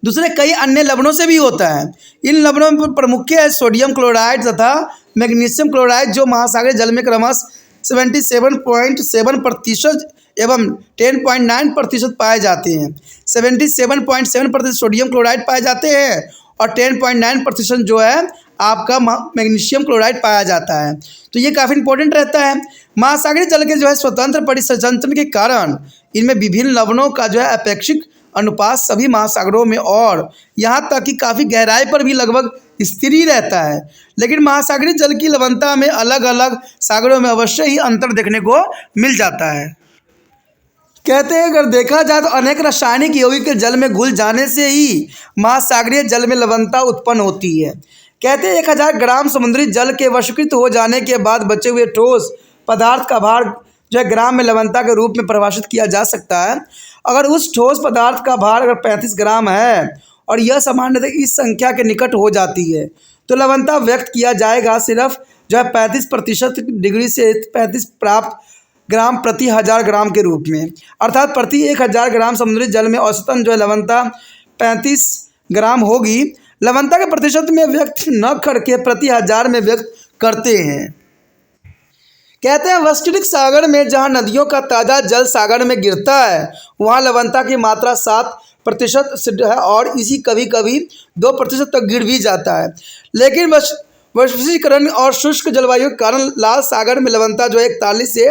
दूसरे कई अन्य लवणों से भी होता है। इन लवणों में प्रमुख है सोडियम क्लोराइड तथा मैग्नीशियम क्लोराइड, जो महासागरीय जल में क्रमशः 77.7% एवं 10.9% पाए जाते हैं। 77.7% सोडियम क्लोराइड पाए जाते हैं और 10.9% जो है आपका मैग्नीशियम क्लोराइड पाया जाता है। तो ये काफ़ी इंपॉर्टेंट रहता है। महासागरीय जल के जो है स्वतंत्र परिसंचरण के कारण इनमें विभिन्न लवणों का जो है अपेक्षिक अनुपात सभी महासागरों में और यहाँ तक कि काफ़ी गहराई पर भी लगभग स्थिर ही रहता है। लेकिन महासागरीय जल की लवणता में अलग अलग सागरों में अवश्य ही अंतर देखने को मिल जाता है। कहते हैं अगर देखा जाए तो अनेक रासायनिक यौगिक के जल में घुल जाने से ही महासागरीय जल में लवणता उत्पन्न होती है। कहते हैं 1000 ग्राम समुद्री जल के वशीकृत हो जाने के बाद बचे हुए ठोस पदार्थ का भार जो है ग्राम में लवणता के रूप में परिभाषित किया जा सकता है। अगर उस ठोस पदार्थ का भार अगर 35 ग्राम है और यह सामान्यतः इस संख्या के निकट हो जाती है तो लवणता व्यक्त किया जाएगा सिर्फ जो है 35% डिग्री से 35 प्राप्त ग्राम प्रति 1000 ग्राम के रूप में, अर्थात प्रति 1000 ग्राम समुद्री जल में औसतन जो है लवणता 35 ग्राम होगी। लवणता के प्रतिशत में व्यक्त न करके प्रति 1000 में व्यक्त करते हैं। कहते हैं वस्टरिक सागर में जहाँ नदियों का ताज़ा जल सागर में गिरता है वहाँ लवणता की मात्रा 7% सिद्ध है और इसी कभी कभी 2% तक गिर भी जाता है। लेकिन वशीकरण और शुष्क जलवायु के कारण लाल सागर में लवणता जो है 41 से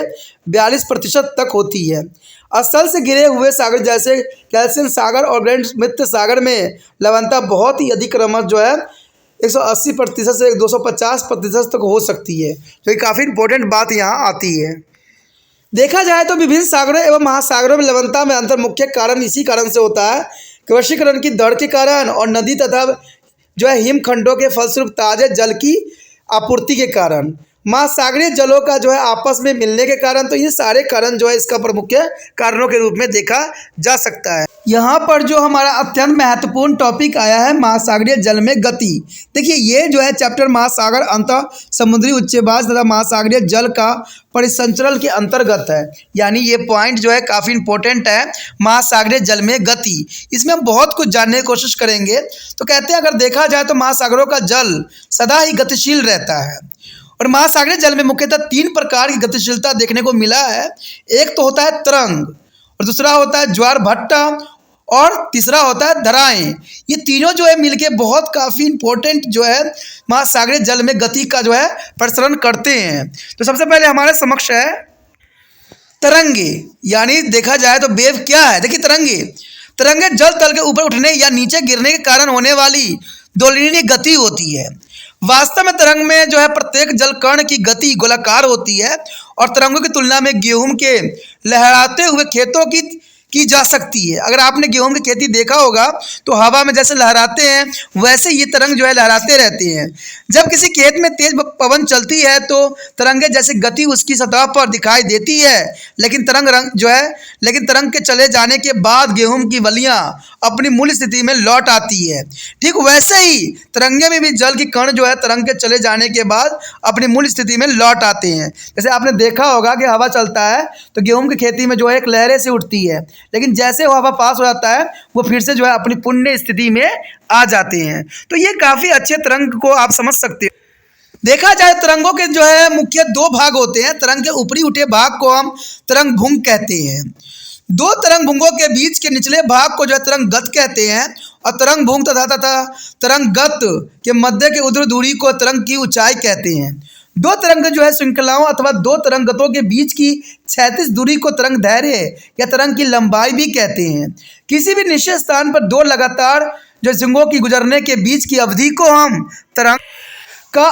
42% तक होती है। असल से गिरे हुए सागर जैसे कैल्शियम सागर और ग्रैंड मित्र सागर में लवणता बहुत ही अधिक क्रमश जो है 180% से 250% तक हो सकती है। तो ये काफ़ी इंपॉर्टेंट बात यहाँ आती है। देखा जाए तो विभिन्न सागरों एवं महासागरों में लवणता में अंतर मुख्य कारण इसी कारण से होता है कि वशीकरण की दर के कारण और नदी तथा जो है हिमखंडों के फलस्वरूप ताज़े जल की आपूर्ति के कारण, महासागरीय जलों का जो है आपस में मिलने के कारण। तो ये सारे कारण जो है इसका प्रमुख कारणों के रूप में देखा जा सकता है। यहाँ पर जो हमारा अत्यंत महत्वपूर्ण टॉपिक आया है महासागरीय जल में गति। देखिए ये जो है चैप्टर महासागर अंतः समुद्री उच्चवास तथा महासागरीय जल का परिसंचरण के अंतर्गत है, यानी ये पॉइंट जो है काफ़ी इंपॉर्टेंट है। महासागरीय जल में गति, इसमें हम बहुत कुछ जानने की कोशिश करेंगे। तो कहते हैं अगर देखा जाए तो महासागरों का जल सदा ही गतिशील रहता है और महासागरीय जल में मुख्यतः 3 प्रकार की गतिशीलता देखने को मिला है। एक तो होता है तरंग और दूसरा होता है ज्वार भट्टा और तीसरा होता है धाराएं। ये तीनों जो है मिलके बहुत काफ़ी इंपॉर्टेंट जो है महासागरीय जल में गति का जो है प्रसरण करते हैं। तो सबसे पहले हमारे समक्ष है तरंगे, यानी देखा जाए तो वेव क्या है। देखिए तरंगे जल तल के ऊपर उठने या नीचे गिरने के कारण होने वाली दोलिनी गति होती है। वास्तव में तरंग में जो है प्रत्येक जल कण की गति गोलाकार होती है और तरंगों की तुलना में गेहूं के लहराते हुए खेतों की जा सकती है। अगर आपने गेहूं की खेती देखा होगा तो हवा में जैसे लहराते हैं वैसे ये तरंग जो है लहराते रहते हैं। जब किसी खेत में तेज पवन चलती है तो तरंगे जैसे गति उसकी सतह पर दिखाई देती है, लेकिन तरंग के चले जाने के बाद गेहूं की बलियां अपनी मूल स्थिति में लौट आती है। ठीक वैसे ही तरंगे में भी जल की कण जो है तरंग के चले जाने के बाद अपनी मूल स्थिति में लौट आते हैं। जैसे आपने देखा होगा कि हवा चलता है तो गेहूं की खेती में जो है एक लहरें से उठती है, लेकिन जैसे वो हवा पास हो जाता है वो फिर से जो है अपनी पुण्य स्थिति में आ जाते हैं। तो ये काफ़ी अच्छे तरंग को आप समझ सकते हो। देखा जाए तरंगों के जो है मुख्य दो भाग होते हैं। तरंग के ऊपरी उठे भाग को हम तरंग भुंग कहते हैं। दो तरंग भुंगों के बीच के निचले भाग को जो है तरंग गत कहते हैं, और तरंग भुंग तथा तरंग गत के मध्य के उर्ध्व दूरी को तरंग की ऊंचाई कहते हैं। दो तरंग जो है श्रृंखलाओं अथवा दो तरंगतों के बीच की क्षैतिज दूरी को तरंग दैर्घ्य या तरंग की लंबाई भी कहते हैं। किसी भी निश्चित स्थान पर दो लगातार जो झुंगों की गुजरने के बीच की अवधि को हम तरंग का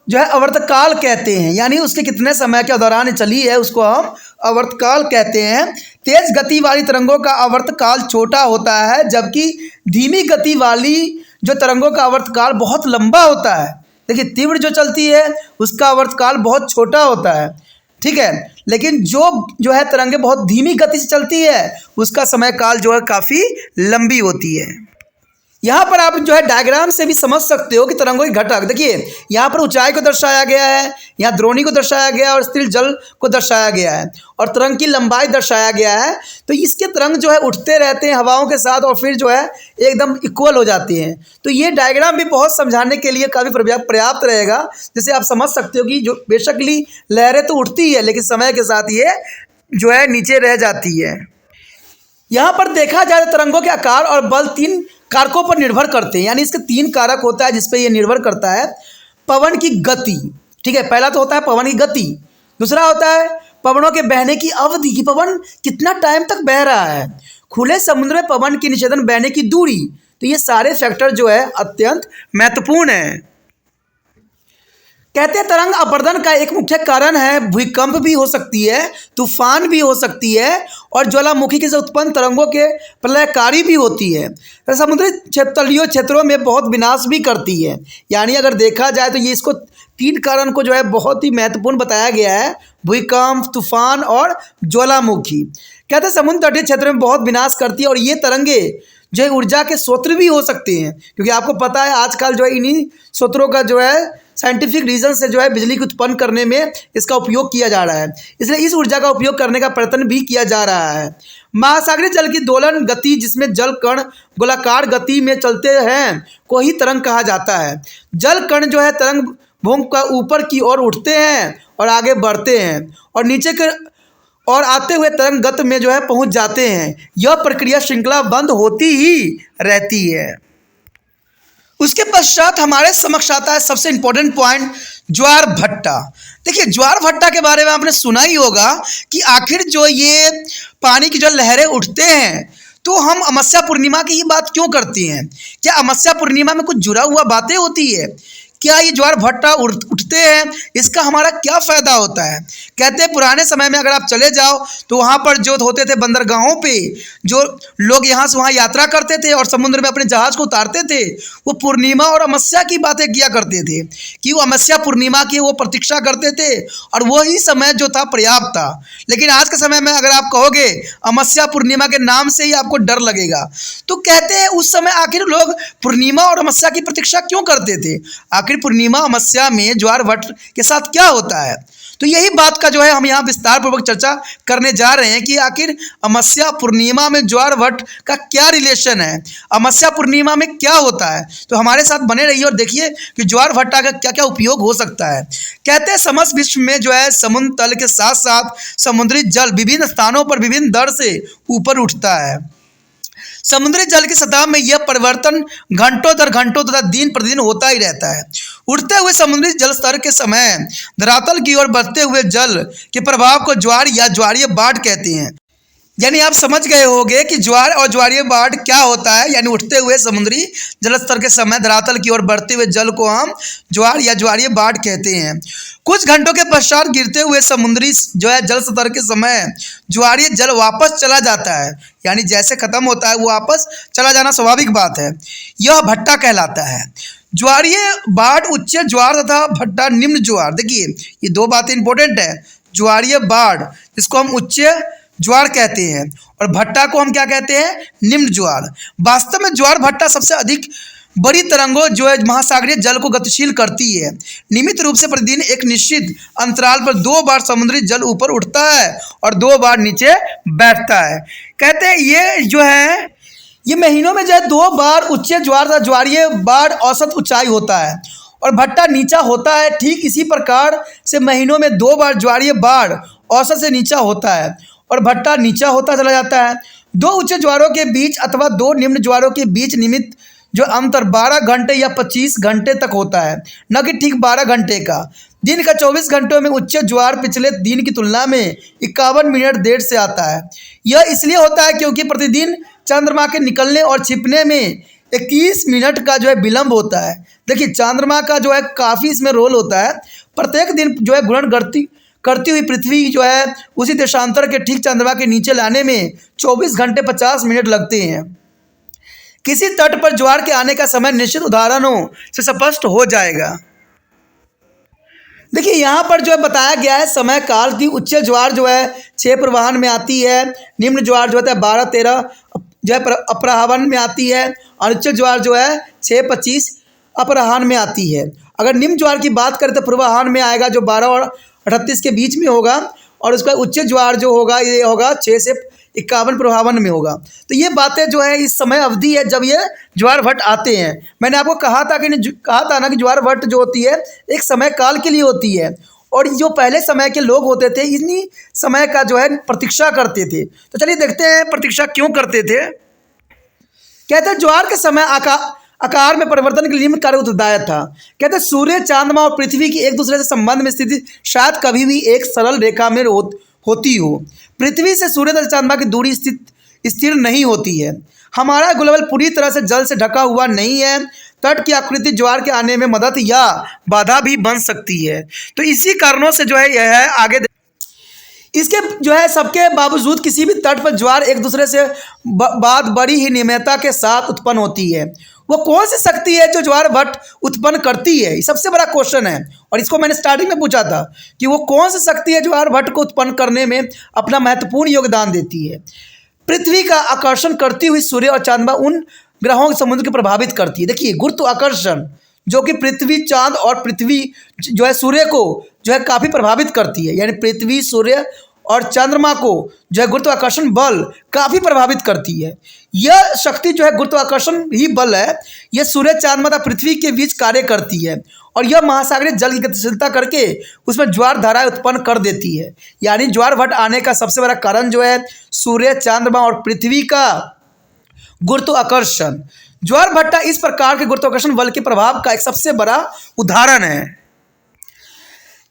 जो है आवर्तकाल कहते हैं, यानी उसके कितने समय के दौरान चली है उसको हम आवर्तकाल कहते हैं। तेज गति वाली तरंगों का आवर्तकाल छोटा होता है, जबकि धीमी गति वाली जो तरंगों का आवर्तकाल बहुत लंबा होता है। देखिए तीव्र जो चलती है उसका आवर्तकाल बहुत छोटा होता है, ठीक है, लेकिन जो है तरंगे बहुत धीमी गति से चलती है उसका समय काल जो है काफ़ी लंबी होती है। यहाँ पर आप जो है डायग्राम से भी समझ सकते हो कि तरंगों की घटक। देखिए यहाँ पर ऊंचाई को दर्शाया गया है, यहाँ द्रोणी को दर्शाया गया है और स्थिर जल को दर्शाया गया है, और तरंग की लंबाई दर्शाया गया है। तो इसके तरंग जो है उठते रहते हैं हवाओं के साथ और फिर जो है एकदम इक्वल हो जाते हैं। तो ये डायग्राम भी बहुत समझाने के लिए काफ़ी पर्याप्त रहेगा। जैसे आप समझ सकते हो कि जो बेशकली लहरें तो उठती है लेकिन समय के साथ ये जो है नीचे रह जाती है। यहाँ पर देखा जाए तो तरंगों के आकार और बल तीन कारकों पर निर्भर करते हैं, यानी इसके तीन कारक होता है जिस पे ये निर्भर करता है। पवन की गति, ठीक है, पहला तो होता है पवन की गति, दूसरा होता है पवनों के बहने की अवधि कि पवन कितना टाइम तक बह रहा है, खुले समुद्र में पवन की निषेधन बहने की दूरी। तो ये सारे फैक्टर जो है अत्यंत महत्वपूर्ण है। कहते हैं तरंग अपरदन का एक मुख्य कारण है भूकंप भी हो सकती है, तूफान भी हो सकती है, और ज्वालामुखी के से उत्पन्न तरंगों के प्रलयकारी भी होती है। तो समुद्री तलीय क्षेत्रों में बहुत विनाश भी करती है। यानी अगर देखा जाए तो ये इसको तीन कारण को जो है बहुत ही महत्वपूर्ण बताया गया है, भूकंप, तूफान और ज्वालामुखी। कहते हैं समुद्र तटीय क्षेत्र में बहुत विनाश करती है, और ये तरंगे जो है ऊर्जा के स्रोत भी हो सकते हैं, क्योंकि आपको पता है आजकल जो है इन्हीं स्रोतों का जो है साइंटिफिक रीजन से जो है बिजली को उत्पन्न करने में इसका उपयोग किया जा रहा है। इसलिए इस ऊर्जा का उपयोग करने का प्रयत्न भी किया जा रहा है। महासागरीय जल की दोलन गति, जिसमें जल कण गोलाकार गति में चलते हैं, को ही तरंग कहा जाता है। जल कण जो है तरंग भुंग का ऊपर की ओर उठते हैं और आगे बढ़ते हैं और नीचे के और आते हुए तरंग गत में जो है पहुंच जाते हैं। यह प्रक्रिया श्रृंखला बंद होती ही रहती है। उसके पश्चात हमारे समक्ष आता है सबसे इम्पोर्टेंट पॉइंट, ज्वार भट्टा। देखिए ज्वार भट्टा के बारे में आपने सुना ही होगा कि आखिर जो ये पानी की जो लहरें उठते हैं तो हम अमावस्या पूर्णिमा की ही बात क्यों करते हैं? क्या अमावस्या पूर्णिमा में कुछ जुड़ा हुआ बातें होती है? क्या ये ज्वार भट्टा उठते हैं, इसका हमारा क्या फ़ायदा होता है? कहते हैं पुराने समय में अगर आप चले जाओ तो वहाँ पर जो होते थे बंदरगाहों पे जो लोग यहाँ से वहाँ यात्रा करते थे और समुद्र में अपने जहाज़ को उतारते थे, वो पूर्णिमा और अमावस्या की बातें किया करते थे कि वो अमावस्या पूर्णिमा की वो प्रतीक्षा करते थे और वही समय जो था पर्याप्त था। लेकिन आज के समय में अगर आप कहोगे अमावस्या पूर्णिमा के नाम से ही आपको डर लगेगा। तो कहते हैं उस समय आखिर लोग पूर्णिमा और अमावस्या की प्रतीक्षा क्यों करते थे? आखिर पूर्णिमा अमावस्या में ज्वार भट्ट के साथ क्या होता है? तो यही बात का जो है हम यहाँ विस्तार पूर्वक चर्चा करने जा रहे हैं कि आखिर अमावस्या पूर्णिमा में ज्वार भट्ट का क्या रिलेशन है, अमावस्या पूर्णिमा में क्या होता है। तो हमारे साथ बने रहिए और देखिए कि ज्वार भट्टा का क्या क्या उपयोग हो सकता है। कहते हैं समस्त विश्व में जो है समुद्र तल के साथ साथ समुद्री जल विभिन्न स्थानों पर विभिन्न दर से ऊपर उठता है। समुद्री जल की सतह में यह परिवर्तन घंटों दर घंटों तथा दिन प्रतिदिन होता ही रहता है। उठते हुए समुद्री जल स्तर के समय धरातल की ओर बढ़ते हुए जल के प्रभाव को ज्वार या ज्वारीय बाढ़ कहते हैं। यानी आप समझ गए होंगे कि ज्वार और ज्वारीय बाढ़ क्या होता है। यानी उठते हुए समुद्री जल स्तर के समय धरातल की ओर बढ़ते हुए जल को हम ज्वार या ज्वारीय बाढ़ कहते हैं। कुछ घंटों के पश्चात गिरते हुए समुद्री जो है जल स्तर के समय ज्वारीय जल वापस चला जाता है। यानी जैसे खत्म होता है वो वापस चला जाना स्वाभाविक बात है। यह भट्टा कहलाता है। ज्वारीय बाढ़ उच्च ज्वार तथा भट्टा निम्न ज्वार। देखिए ये दो बातें इंपॉर्टेंट है। ज्वारीय बाढ़ जिसको हम उच्च ज्वार कहते हैं और भट्टा को हम क्या कहते हैं, निम्न ज्वार। वास्तव में ज्वार भट्टा सबसे अधिक बड़ी तरंगों जो है महासागरीय जल को गतिशील करती है। नियमित रूप से प्रतिदिन एक निश्चित अंतराल पर 2 बार समुद्री जल ऊपर उठता है और 2 बार नीचे बैठता है। कहते हैं ये जो है ये महीनों में जो है 2 बार उच्च ज्वारीय बाढ़ औसत ऊंचाई होता है और भट्टा नीचा होता है। ठीक इसी प्रकार से महीनों में 2 बार ज्वारीय बाढ़ औसत से नीचा होता है और भट्टा नीचा होता चला जाता है। 2 उच्च ज्वारों के बीच अथवा 2 निम्न ज्वारों के बीच निमित्त जो अंतर 12 घंटे या 25 घंटे तक होता है, न कि ठीक 12 घंटे का। दिन का 24 घंटों में उच्च ज्वार पिछले दिन की तुलना में 51 मिनट देर से आता है। यह इसलिए होता है क्योंकि प्रतिदिन चंद्रमा के निकलने और छिपने में 21 मिनट का जो है विलम्ब होता है। देखिए चंद्रमा का जो है काफ़ी इसमें रोल होता है। प्रत्येक दिन जो है घूर्णन करती हुई पृथ्वी जो है उसी देशांतर के ठीक चंद्रमा के नीचे लाने में 24 घंटे 50 मिनट लगते हैं। किसी तट पर ज्वार के आने का समय निश्चित उदाहरणों से स्पष्ट हो जाएगा। देखिए यहाँ पर जो है बताया गया है समय काल की। उच्च ज्वार जो है 6 प्रवाहन में आती है, निम्न ज्वार जो होता है 12-13 जो है अपराहवन में आती है और उच्च ज्वार जो है 6-25 अपराहन में आती है। अगर निम्न ज्वार की बात करें तो पूर्वाहन में आएगा जो 12 और 38 के बीच में होगा और उसका उच्च ज्वार जो होगा ये होगा 6 से 51 प्रभावन में होगा। तो ये बातें जो है इस समय अवधि है जब ये ज्वार भट्ट आते हैं। मैंने आपको कहा था ना कि ज्वार भट्ट जो होती है एक समय काल के लिए होती है और जो पहले समय के लोग होते थे इन्हीं समय का जो है प्रतीक्षा करते थे। तो चलिए देखते हैं प्रतीक्षा क्यों करते थे। कहते हैं ज्वार के समय आकार में परिवर्तन के निम्न कार्य उत्तरदायी था। कहते हैं सूर्य, चंद्रमा और पृथ्वी की एक दूसरे से संबंध में स्थिति शायद कभी भी एक सरल रेखा में होती हो। पृथ्वी से सूर्य तथा चंद्रमा की दूरी स्थिर नहीं होती है। हमारा ग्लोबल पूरी तरह से जल से ढका हुआ नहीं है। तट की आकृति ज्वार के आने में मदद या बाधा भी बन सकती है। तो इसी कारणों से जो है यह है आगे इसके जो है सबके बावजूद किसी भी तट पर ज्वार एक दूसरे से बाद बड़ी ही नियमितता के साथ उत्पन्न होती है। वो कौन सी शक्ति है जो ज्वार भट्ट उत्पन्न करती है, ये सबसे बड़ा क्वेश्चन है। और इसको मैंने स्टार्टिंग में पूछा था कि वो कौन सी शक्ति है ज्वार भट्ट को उत्पन्न करने में अपना महत्वपूर्ण योगदान देती है। पृथ्वी का आकर्षण करती हुई सूर्य और चंद्रमा उन ग्रहों के समुद्र को प्रभावित करती है। देखिए गुरुत्वाकर्षण जो कि पृथ्वी, चांद और पृथ्वी जो है सूर्य को जो है काफ़ी प्रभावित करती है। यानी पृथ्वी, सूर्य और चंद्रमा को जो है गुरुत्वाकर्षण बल काफ़ी प्रभावित करती है। यह शक्ति जो है गुरुत्वाकर्षण ही बल है, यह सूर्य, चंद्रमा तथा पृथ्वी के बीच कार्य करती है और यह महासागरीय जल की गतिशीलता करके उसमें ज्वार धाराएं उत्पन्न कर देती है। यानी ज्वार भट्ट आने का सबसे बड़ा कारण जो है सूर्य, चंद्रमा और पृथ्वी का गुरुत्वाकर्षण। ज्वार भट्टा इस प्रकार के गुरुत्वाकर्षण बल के प्रभाव का एक सबसे बड़ा उदाहरण है।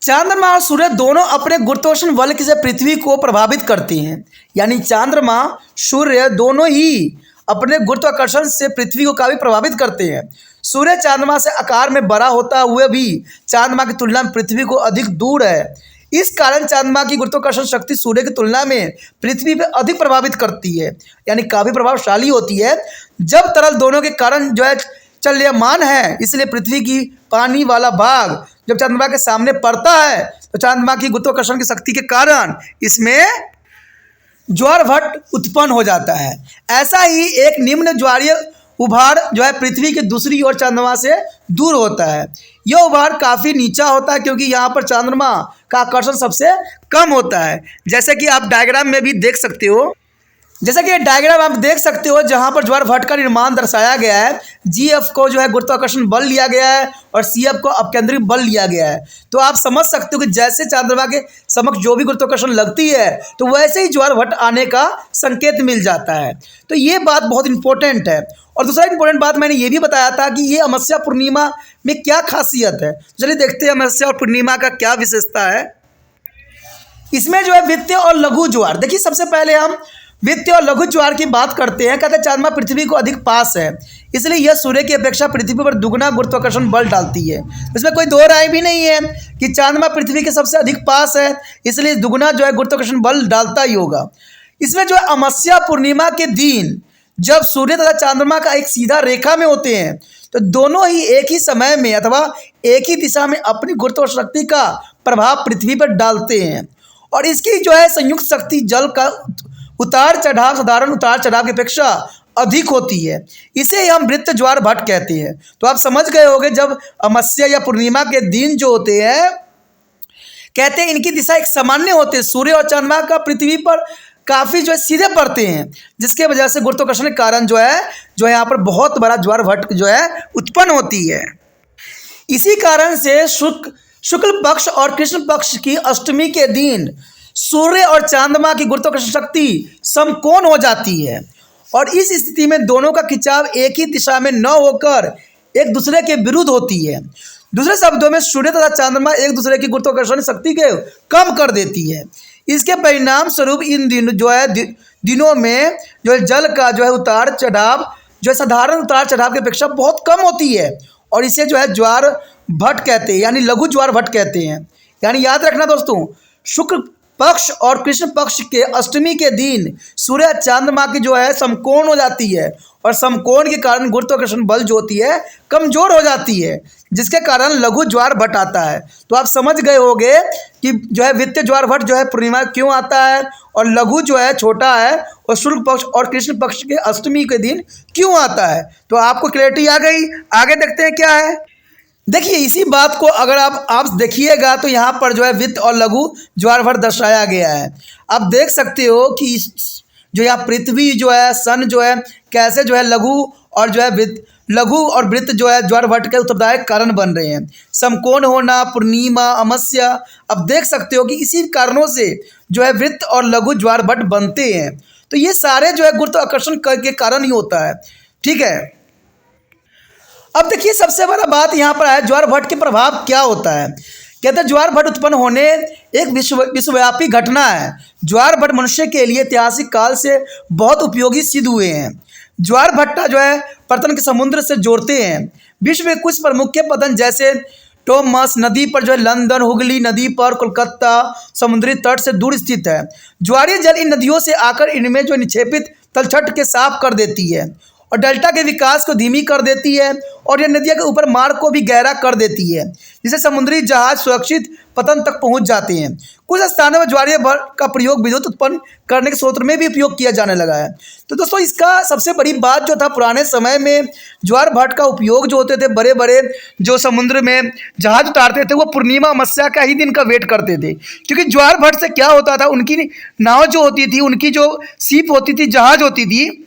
चंद्रमा और सूर्य दोनों अपने गुरुत्वाकर्षण बल से पृथ्वी को प्रभावित करते हैं। यानी चंद्रमा, सूर्य दोनों ही अपने गुरुत्वाकर्षण से पृथ्वी को काफ़ी प्रभावित करते हैं। सूर्य चंद्रमा से आकार में बड़ा होता हुए भी चंद्रमा की तुलना में पृथ्वी को अधिक दूर है। इस कारण चंद्रमा की गुरुत्वाकर्षण शक्ति सूर्य की तुलना में पृथ्वी पर अधिक प्रभावित करती है, यानी काफ़ी प्रभावशाली होती है। जब तरल दोनों के कारण जो है चल्यमान है, इसलिए पृथ्वी की पानी वाला भाग जब चंद्रमा के सामने पड़ता है तो चंद्रमा की गुरुत्वाकर्षण की शक्ति के कारण इसमें ज्वार भट्ट उत्पन्न हो जाता है। ऐसा ही एक निम्न ज्वारीय उभार जो है पृथ्वी की दूसरी ओर चंद्रमा से दूर होता है। यह उभार काफ़ी नीचा होता है क्योंकि यहाँ पर चंद्रमा का आकर्षण सबसे कम होता है। जैसे कि आप डायग्राम में भी देख सकते हो, जैसा कि डायग्राम आप देख सकते हो जहाँ पर ज्वार भट्ट का निर्माण दर्शाया गया है। GF को जो है गुरुत्वाकर्षण बल लिया गया है और CF को अपकेंद्रित बल लिया गया है। तो आप समझ सकते हो कि जैसे चंद्रमा के समक्ष जो भी गुरुत्वाकर्षण लगती है तो वैसे ही ज्वार भट्ट आने का संकेत मिल जाता है। तो ये बात बहुत इंपॉर्टेंट है। और दूसरा इंपॉर्टेंट बात मैंने ये भी बताया था कि ये अमावस्या पूर्णिमा में क्या खासियत है। चलिए देखते हैं अमावस्या और पूर्णिमा का क्या विशेषता है। इसमें जो है वित्तीय और लघु ज्वार, देखिए सबसे पहले हम वित्तीय और लघु ज्वार की बात करते हैं। कहते हैं चंद्रमा पृथ्वी को अधिक पास है, इसलिए यह सूर्य की अपेक्षा पृथ्वी पर दुगना गुरुत्वाकर्षण बल डालती है। इसमें कोई दो राय भी नहीं है कि चंद्रमा पृथ्वी के सबसे अधिक पास है, इसलिए दुगना जो है गुरुत्वाकर्षण बल डालता ही होगा। इसमें जो है अमावस्या पूर्णिमा के दिन जब सूर्य तथा चंद्रमा का एक सीधा रेखा में होते हैं तो दोनों ही एक ही समय में अथवा एक ही दिशा में अपनी गुरुत्वाकर्षण शक्ति का प्रभाव पृथ्वी पर डालते हैं और इसकी जो है संयुक्त शक्ति जल का उतार चढ़ाव साधारण उतार चढ़ाव की अपेक्षा अधिक होती है। इसे ही हम वृत्त ज्वार भट्ट कहते हैं। तो आप समझ गए होंगे, जब अमावस्या या पूर्णिमा के दिन जो होते हैं, कहते हैं इनकी दिशा एक सामान्य होती है। सूर्य और चंद्रमा का पृथ्वी पर काफ़ी जो है सीधे पड़ते हैं, जिसके वजह से गुरुत्वाकर्षण के कारण जो है यहाँ पर बहुत बड़ा ज्वार भट्ट जो है उत्पन्न होती है। इसी कारण से शुक्ल पक्ष और कृष्ण पक्ष की अष्टमी के दिन सूर्य और चंद्रमा की गुरुत्वाकर्षण शक्ति समकोण हो जाती है, और इस स्थिति में दोनों का खिंचाव एक ही दिशा में न होकर एक दूसरे के विरुद्ध होती है। दूसरे शब्दों में सूर्य तथा चंद्रमा एक दूसरे की गुरुत्वाकर्षण शक्ति के कम कर देती है। इसके परिणाम स्वरूप इन दिनों में जो है जल का जो है उतार चढ़ाव जो है साधारण उतार चढ़ाव की अपेक्षा बहुत कम होती है, और इसे जो है ज्वार भट्ट कहते हैं, यानी लघु ज्वार भट्ट कहते हैं। यानी याद रखना दोस्तों, शुक्ल पक्ष और कृष्ण पक्ष के अष्टमी के दिन सूर्य चंद्रमा की जो है समकोण हो जाती है, और समकोण के कारण गुरुत्वाकर्षण बल जो होती है कमजोर हो जाती है, जिसके कारण लघु ज्वार भट्ट आता है। तो आप समझ गए होंगे कि जो है वित्तीय ज्वार भट्ट जो है पूर्णिमा क्यों आता है, और लघु जो है छोटा है, और शुक्ल पक्ष और कृष्ण पक्ष के अष्टमी के दिन क्यों आता है। तो आपको क्लैरिटी आ गई। आगे देखते हैं क्या है। देखिए, इसी बात को अगर आप देखिएगा तो यहाँ पर जो है वित्त और लघु ज्वार भट्ट दर्शाया गया है। आप देख सकते हो कि जो यहाँ पृथ्वी जो है, सन जो है, कैसे जो है लघु और जो है वृत्त जो है ज्वार भट्ट के उत्तरदायक कारण बन रहे हैं। समकोण होना, पूर्णिमा, अमावस्या, अब देख सकते हो कि इसी कारणों से जो है वृत्त और लघु ज्वार भट्ट बनते हैं। तो ये सारे जो है गुरुत्वाकर्षण के कारण ही होता है। ठीक है, अब देखिए सबसे बड़ा बात यहाँ पर है, ज्वार भट्ट के प्रभाव क्या होता है। कहते हैं ज्वार भट्ट उत्पन्न होने एक विश्वव्यापी घटना है। ज्वार भट्ट मनुष्य के लिए ऐतिहासिक काल से बहुत उपयोगी सिद्ध हुए हैं। ज्वार भट्टा जो है पतन के समुद्र से जोड़ते हैं। विश्व में कुछ प्रमुख पतन जैसे टोमस नदी पर जो है लंदन, हुगली नदी पर कोलकाता समुद्री तट से दूर स्थित है। ज्वारीय जल इन नदियों से आकर इनमें जो निक्षेपित तलछट के साफ कर देती है, और डेल्टा के विकास को धीमी कर देती है, और यह नदियों के ऊपर मार्ग को भी गहरा कर देती है, जिससे समुद्री जहाज सुरक्षित पतन तक पहुंच जाते हैं। कुछ स्थानों में ज्वारीय भट्ट का प्रयोग विद्युत उत्पन्न करने के स्रोत में भी उपयोग किया जाने लगा है। तो दोस्तों, इसका सबसे बड़ी बात जो था, पुराने समय में ज्वार भट्ट का उपयोग जो होते थे, बड़े बड़े जो समुद्र में जहाज उतारते थे, वो पूर्णिमा अमावस्या का ही दिन का वेट करते थे, क्योंकि ज्वार भट्ट से क्या होता था, उनकी नाव जो होती थी, उनकी जो शिप होती थी, जहाज होती थी,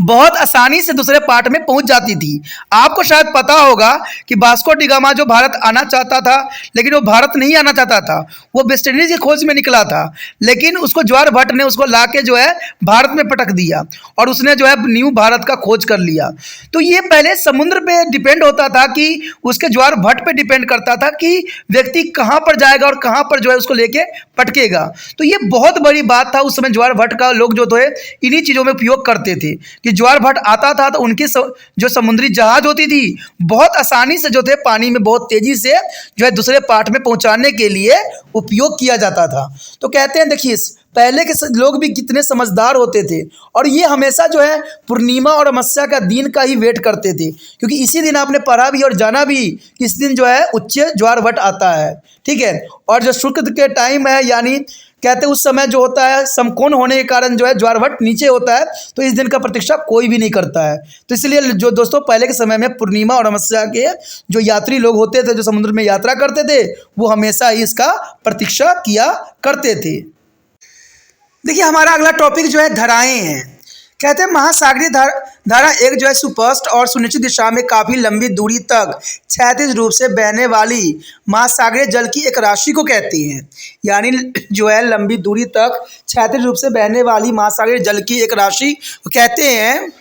बहुत आसानी से दूसरे पार्ट में पहुंच जाती थी। आपको शायद पता होगा कि वास्को डी गामा जो भारत आना चाहता था, लेकिन वो भारत नहीं आना चाहता था, वो वेस्ट इंडीज की खोज में निकला था, लेकिन उसको ज्वार भट्ट ने उसको लाके जो है भारत में पटक दिया, और उसने जो है न्यू भारत का खोज कर लिया। तो ये पहले समुद्र पे डिपेंड होता था, कि उसके ज्वार भट्ट पे डिपेंड करता था कि व्यक्ति कहाँ पर जाएगा और कहाँ पर जो है उसको लेके पटकेगा। तो ये बहुत बड़ी बात था उस समय। ज्वार भट्ट का लोग जो थे इन्हीं चीज़ों में उपयोग करते थे, कि ज्वार भट्ट आता था तो उनकी जो समुद्री जहाज होती थी, बहुत आसानी से जो थे पानी में बहुत तेजी से जो है दूसरे पार्ट में पहुंचाने के लिए उपयोग किया जाता था। तो कहते हैं, देखिए पहले के लोग भी कितने समझदार होते थे, और ये हमेशा जो है पूर्णिमा और अमावस्या का दिन का ही वेट करते थे, क्योंकि इसी दिन आपने पढ़ा भी और जाना भी कि इस दिन जो है उच्च ज्वार भट्ट आता है। ठीक है, और जो शुक्ल के टाइम है, यानी कहते हैं उस समय जो होता है समकोण होने के कारण जो है ज्वार भट्ट नीचे होता है, तो इस दिन का प्रतीक्षा कोई भी नहीं करता है। तो इसलिए जो दोस्तों पहले के समय में पूर्णिमा और अमावस्या के जो यात्री लोग होते थे, जो समुद्र में यात्रा करते थे, वो हमेशा ही इसका प्रतीक्षा किया करते थे। देखिए, हमारा अगला टॉपिक जो है धाराएं हैं। कहते हैं महासागरीय धारा एक जो है सुस्पष्ट और सुनिश्चित दिशा में काफ़ी लंबी दूरी तक क्षैतिज रूप से बहने वाली महासागरीय जल की एक राशि को कहते हैं। यानी जो है लंबी दूरी तक क्षैतिज रूप से बहने वाली महासागरीय जल की एक राशि को कहते हैं।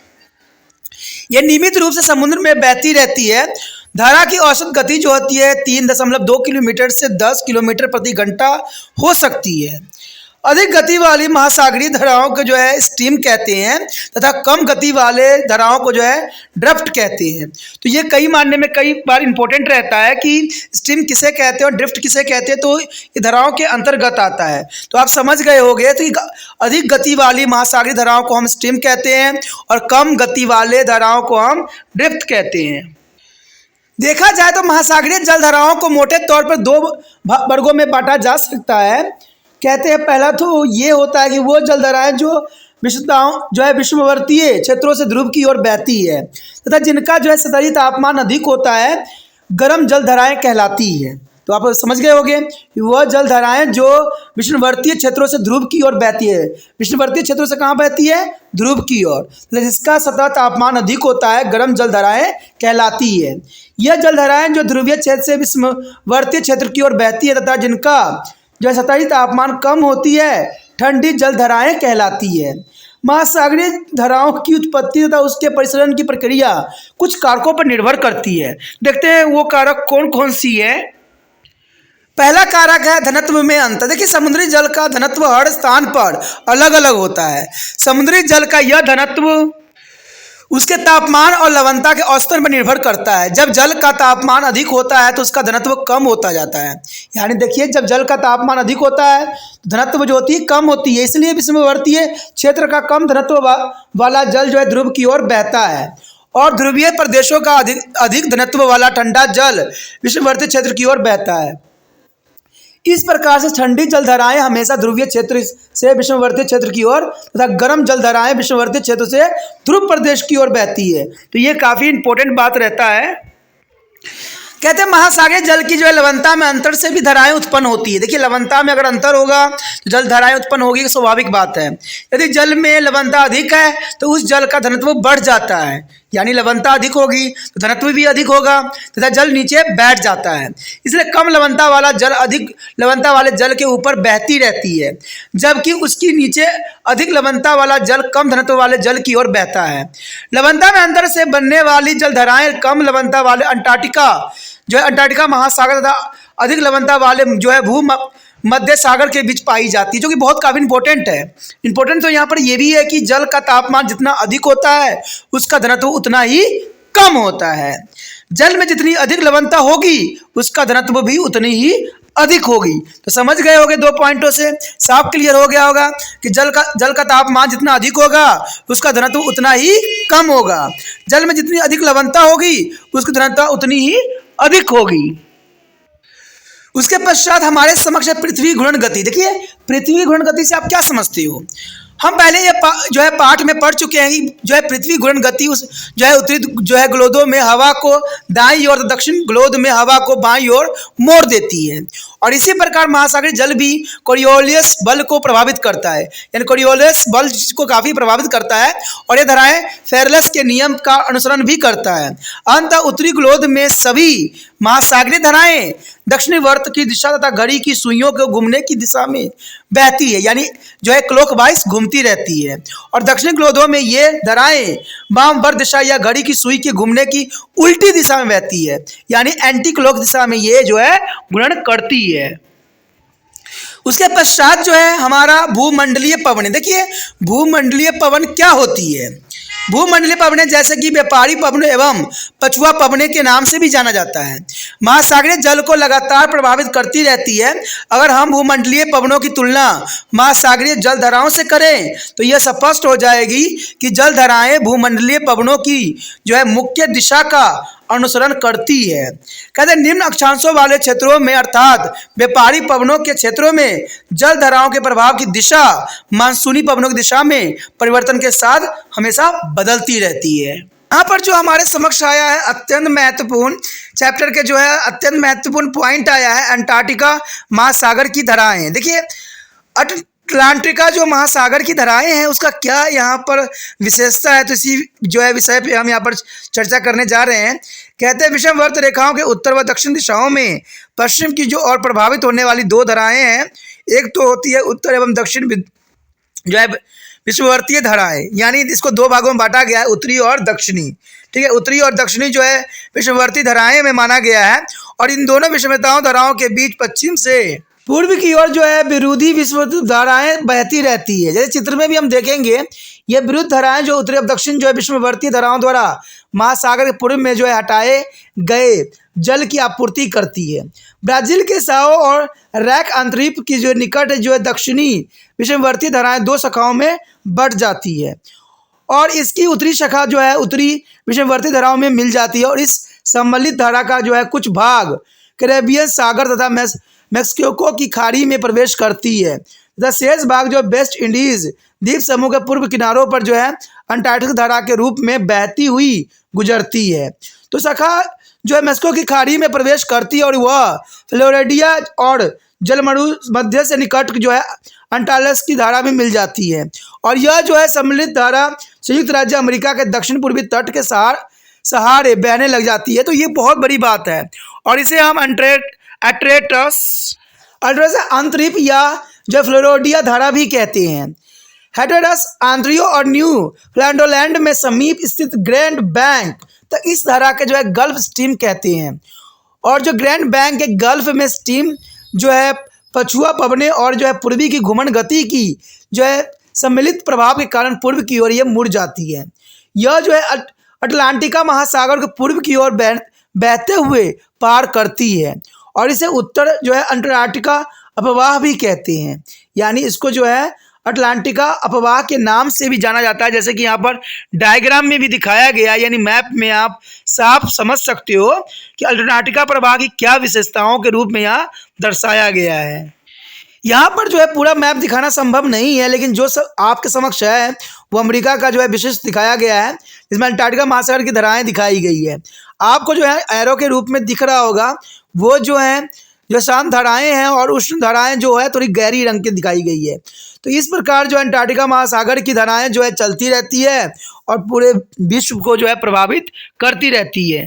यह नियमित रूप से समुद्र में बहती रहती है। धारा की औसत गति जो होती है 3.2 किलोमीटर से 10 किलोमीटर प्रति घंटा हो सकती है। अधिक गति वाली महासागरीय धाराओं को जो है स्ट्रीम कहते हैं, तथा कम गति वाले धाराओं को जो है ड्रिफ्ट कहते हैं। तो ये कई मानने में कई बार इंपॉर्टेंट रहता है कि स्ट्रीम किसे कहते हैं और ड्रिफ्ट किसे कहते हैं, तो ये धाराओं के अंतर्गत आता है। तो आप समझ गए होंगे, तो अधिक गति वाली महासागरीय धाराओं को हम स्ट्रीम कहते हैं, और कम गति वाले धाराओं को हम ड्रिफ्ट कहते हैं। देखा जाए तो महासागरीय जल धाराओं को मोटे तौर पर 2 वर्गों में बांटा जा सकता है। कहते हैं पहला तो ये होता है कि वो जलधाराएं जो विषुववर्तीय क्षेत्रों से ध्रुव की ओर बहती है तथा जिनका जो है सतही तापमान अधिक होता है, गर्म जलधाराएं कहलाती है। तो आप समझ गए होंगे कि वह जलधाराएं जो विषुववर्तीय क्षेत्रों से ध्रुव की ओर बहती है। विषुववर्तीय क्षेत्रों से कहाँ बहती है? ध्रुव की ओर। जिसका सतह तापमान अधिक होता है, गर्म जलधाराएं कहलाती है। यह जलधाराएं जो ध्रुवीय क्षेत्र से विषुववर्तीय क्षेत्र की ओर बहती है तथा जिनका जो सतही तापमान कम होती है, ठंडी जलधाराएं कहलाती है। महासागरीय धाराओं की उत्पत्ति तथा उसके परिसरण की प्रक्रिया कुछ कारकों पर निर्भर करती है। देखते हैं वो कारक कौन कौन सी है। पहला कारक है घनत्व में अंतर। देखिए समुद्री जल का घनत्व हर स्थान पर अलग अलग होता है। समुद्री जल का यह घनत्व उसके तापमान और लवणता के औसत पर निर्भर करता है। जब जल का तापमान अधिक होता है तो उसका घनत्व कम होता जाता है। यानी देखिए जब जल का तापमान अधिक होता है तो घनत्व जो होती है कम होती है, इसलिए विषुववर्तीय क्षेत्र का कम घनत्व वाला जल जो है ध्रुव की ओर बहता है और ध्रुवीय प्रदेशों का अधिक घनत्व वाला ठंडा जल विषुववर्तीय क्षेत्र की ओर बहता है। इस प्रकार से ठंडी जलधाराएं हमेशा ध्रुवीय क्षेत्र से विषुववर्तीय क्षेत्र की ओर तथा गर्म जलधाराएं विषुववर्तीय क्षेत्र से ध्रुव प्रदेश की ओर बहती है। तो ये काफ़ी इंपॉर्टेंट बात रहता है। कहते हैं महासागरीय जल की जो है लवणता में अंतर से भी धाराएं उत्पन्न होती है। देखिए लवणता में अगर अंतर होगा तो जल धाराएं उत्पन्न होगी, स्वाभाविक बात है। यदि जल में लवणता अधिक है तो उस जल का घनत्व बढ़ जाता है, यानी लवणता अधिक होगी तो घनत्व भी अधिक होगा तथा जल नीचे बैठ जाता है। इसलिए कम लवणता वाला जल अधिक लवणता वाले जल के ऊपर बहती रहती है, जबकि उसकी नीचे अधिक लवणता वाला जल कम घनत्व वाले जल की ओर बहता है। लवणता में अंतर से बनने वाली जलधाराएं कम लवणता वाले अंटार्कटिका महासागर तथा अधिक लवणता वाले जो है मध्य सागर के बीच पाई जाती है, जो कि बहुत काफ़ी इंपॉर्टेंट है। इंपॉर्टेंट तो यहाँ पर यह भी है कि जल का तापमान जितना अधिक होता है उसका घनत्व उतना ही कम होता है। जल में जितनी अधिक लवणता होगी उसका घनत्व भी उतनी ही अधिक होगी। तो समझ गए होंगे, 2 पॉइंटों से साफ क्लियर हो गया होगा कि जल का तापमान जितना अधिक होगा उसका घनत्व उतना ही कम होगा। जल में जितनी अधिक लवणता होगी उसकी घनत्व उतनी ही अधिक होगी। उसके पश्चात हमारे समक्ष है पृथ्वी घूर्णन गति। देखिए पृथ्वी घूर्णन गति से आप क्या समझते हो? हम पहले ये जो है पाठ में पढ़ चुके हैं कि जो है पृथ्वी घूर्णन गति उस जो है उत्तरी जो है गोलों में हवा को दाईं ओर, दक्षिण गोलों में हवा को बाईं ओर मोड़ देती है। और इसी प्रकार महासागरीय जल भी कोरियोलिस बल को प्रभावित करता है, यानी कोरियोलिस बल को काफ़ी प्रभावित करता है और ये धाराएं फेरलेस के नियम का अनुसरण भी करता है। अंततः उत्तरी गोलों में सभी महासागरीय धाराएं दक्षिणी वर्त की दिशा तथा घड़ी की सुइयों को घूमने की दिशा में बहती है, यानी जो है क्लॉकवाइज घूमती रहती है। और दक्षिणी गोलों में ये धाराएं वामवर्त दिशा या घड़ी की सुई के घूमने की उल्टी दिशा में बहती है, यानी एंटी क्लॉक दिशा में ये जो है घूर्णन करती है। उसके पश्चात जो है हमारा भूमंडलीय पवनें। देखिए भूमंडलीय पवन क्या होती है? भूमंडलीय पवनें जैसे कि व्यापारी पवनें एवं पछुआ पवनें के नाम से भी जाना जाता है, महासागरीय जल को लगातार प्रभावित करती रहती है। अगर हम भूमंडलीय पवनों की तुलना महासागरीय जलधाराओं से करें तो यह स्पष्ट हो जाएगी कि जलधाराएं भूमंडलीय पवनों की जो है मुख्य दिशा का अनुसरण करती है। कहते निम्न अक्षांशों वाले क्षेत्रों में अर्थात व्यापारी पवनों के क्षेत्रों में जलधाराओं के प्रभाव की दिशा मानसूनी पवनों की दिशा में परिवर्तन के साथ हमेशा बदलती रहती है। यहाँ पर जो हमारे समक्ष आया है अत्यंत महत्वपूर्ण चैप्टर के जो है अत्यंत महत्वपूर्ण पॉइंट आया है अंटार्कटिका महासागर की धाराएं। देखिए अटलांटिका जो महासागर की धाराएं हैं उसका क्या यहाँ पर विशेषता है, तो इसी जो है विषय पे हम यहाँ पर चर्चा करने जा रहे हैं। कहते हैं विषुववर्त रेखाओं के उत्तर व दक्षिण दिशाओं में पश्चिम की जो और प्रभावित होने वाली 2 धाराएं हैं, एक तो होती है उत्तर एवं दक्षिण जो है विषुववर्तीय धाराएं, यानी इसको 2 भागों में बांटा गया है, उत्तरी और दक्षिणी। ठीक है, उत्तरी और दक्षिणी जो है विषुववर्तीय धाराएं में माना गया है। और इन दोनों विषुवताओं धाराओं के बीच पश्चिम से पूर्व की ओर जो है विरोधी विषुवत धाराएं बहती रहती है। जैसे चित्र में भी हम देखेंगे ये विरुद्ध धाराएं जो उत्तरी और दक्षिण जो है विषुववर्तीय धाराओं द्वारा महासागर के पूर्व में जो है हटाए गए जल की आपूर्ति करती है। ब्राजील के साओ और रैक अंतरीप की जो निकट जो है दक्षिणी विषुववर्तीय धाराएं 2 शाखाओं में बढ़ जाती है और इसकी उत्तरी शाखा जो है उत्तरी विषुववर्तीय धाराओं में मिल जाती है। और इस सम्मिलित धारा का जो है कुछ भाग कैरेबियन सागर तथा मैक्सिको की खाड़ी में प्रवेश करती है तथा शेष भाग जो वेस्ट इंडीज द्वीप समूह के पूर्व किनारों पर जो है अंटार्कटिक धारा के रूप में बहती हुई गुजरती है। तो शाखा जो है मैक्सिको की खाड़ी में प्रवेश करती है और वह फ्लोरिडा और जलमरु मध्य से निकट जो है अंटार्कटिक की धारा में मिल जाती है और यह जो है सम्मिलित धारा संयुक्त राज्य अमेरिका के दक्षिण पूर्वी तट के सहारे बहने लग जाती है। तो ये बहुत बड़ी बात है और इसे हम अल्ट्रेटस अंतरिप या जो फ्लोरिडा धारा भी कहते हैं। हेटेरस आंद्रियो और न्यू फ्लैंडोलैंड में समीप स्थित ग्रैंड बैंक तो इस धारा के जो है गल्फ स्ट्रीम कहते हैं और जो ग्रैंड बैंक के गल्फ में स्ट्रीम जो है पछुआ पवने और जो है पूर्वी की घुमन गति की जो है सम्मिलित प्रभाव के कारण पूर्व की ओर ये मुड़ जाती है। यह जो है अटलांटिका महासागर के पूर्व की ओर बहते हुए पार करती है और इसे उत्तर जो है अंटार्कटिका अपवाह भी कहते हैं। यानी इसको जो है अटलांटिका अपवाह के नाम से भी जाना जाता है, जैसे कि यहाँ पर डायग्राम में भी दिखाया गया, यानी मैप में आप साफ समझ सकते हो कि अटलांटिका प्रवाह की क्या विशेषताओं के रूप में यहाँ दर्शाया गया है। यहाँ पर जो है पूरा मैप दिखाना संभव नहीं है, लेकिन जो आपके समक्ष है वो अमेरिका का जो है विशिष्ट दिखाया गया है, जिसमें अंटार्कटिका महासागर की धाराएं दिखाई गई है। आपको जो है एरो के रूप में दिख रहा होगा वो जो है जो शांत धाराएं हैं और उष्ण धाराएं जो है थोड़ी गहरी रंग की दिखाई गई है। तो इस प्रकार जो अंटार्कटिका महासागर की धाराएं जो है चलती रहती है और पूरे विश्व को जो है प्रभावित करती रहती है।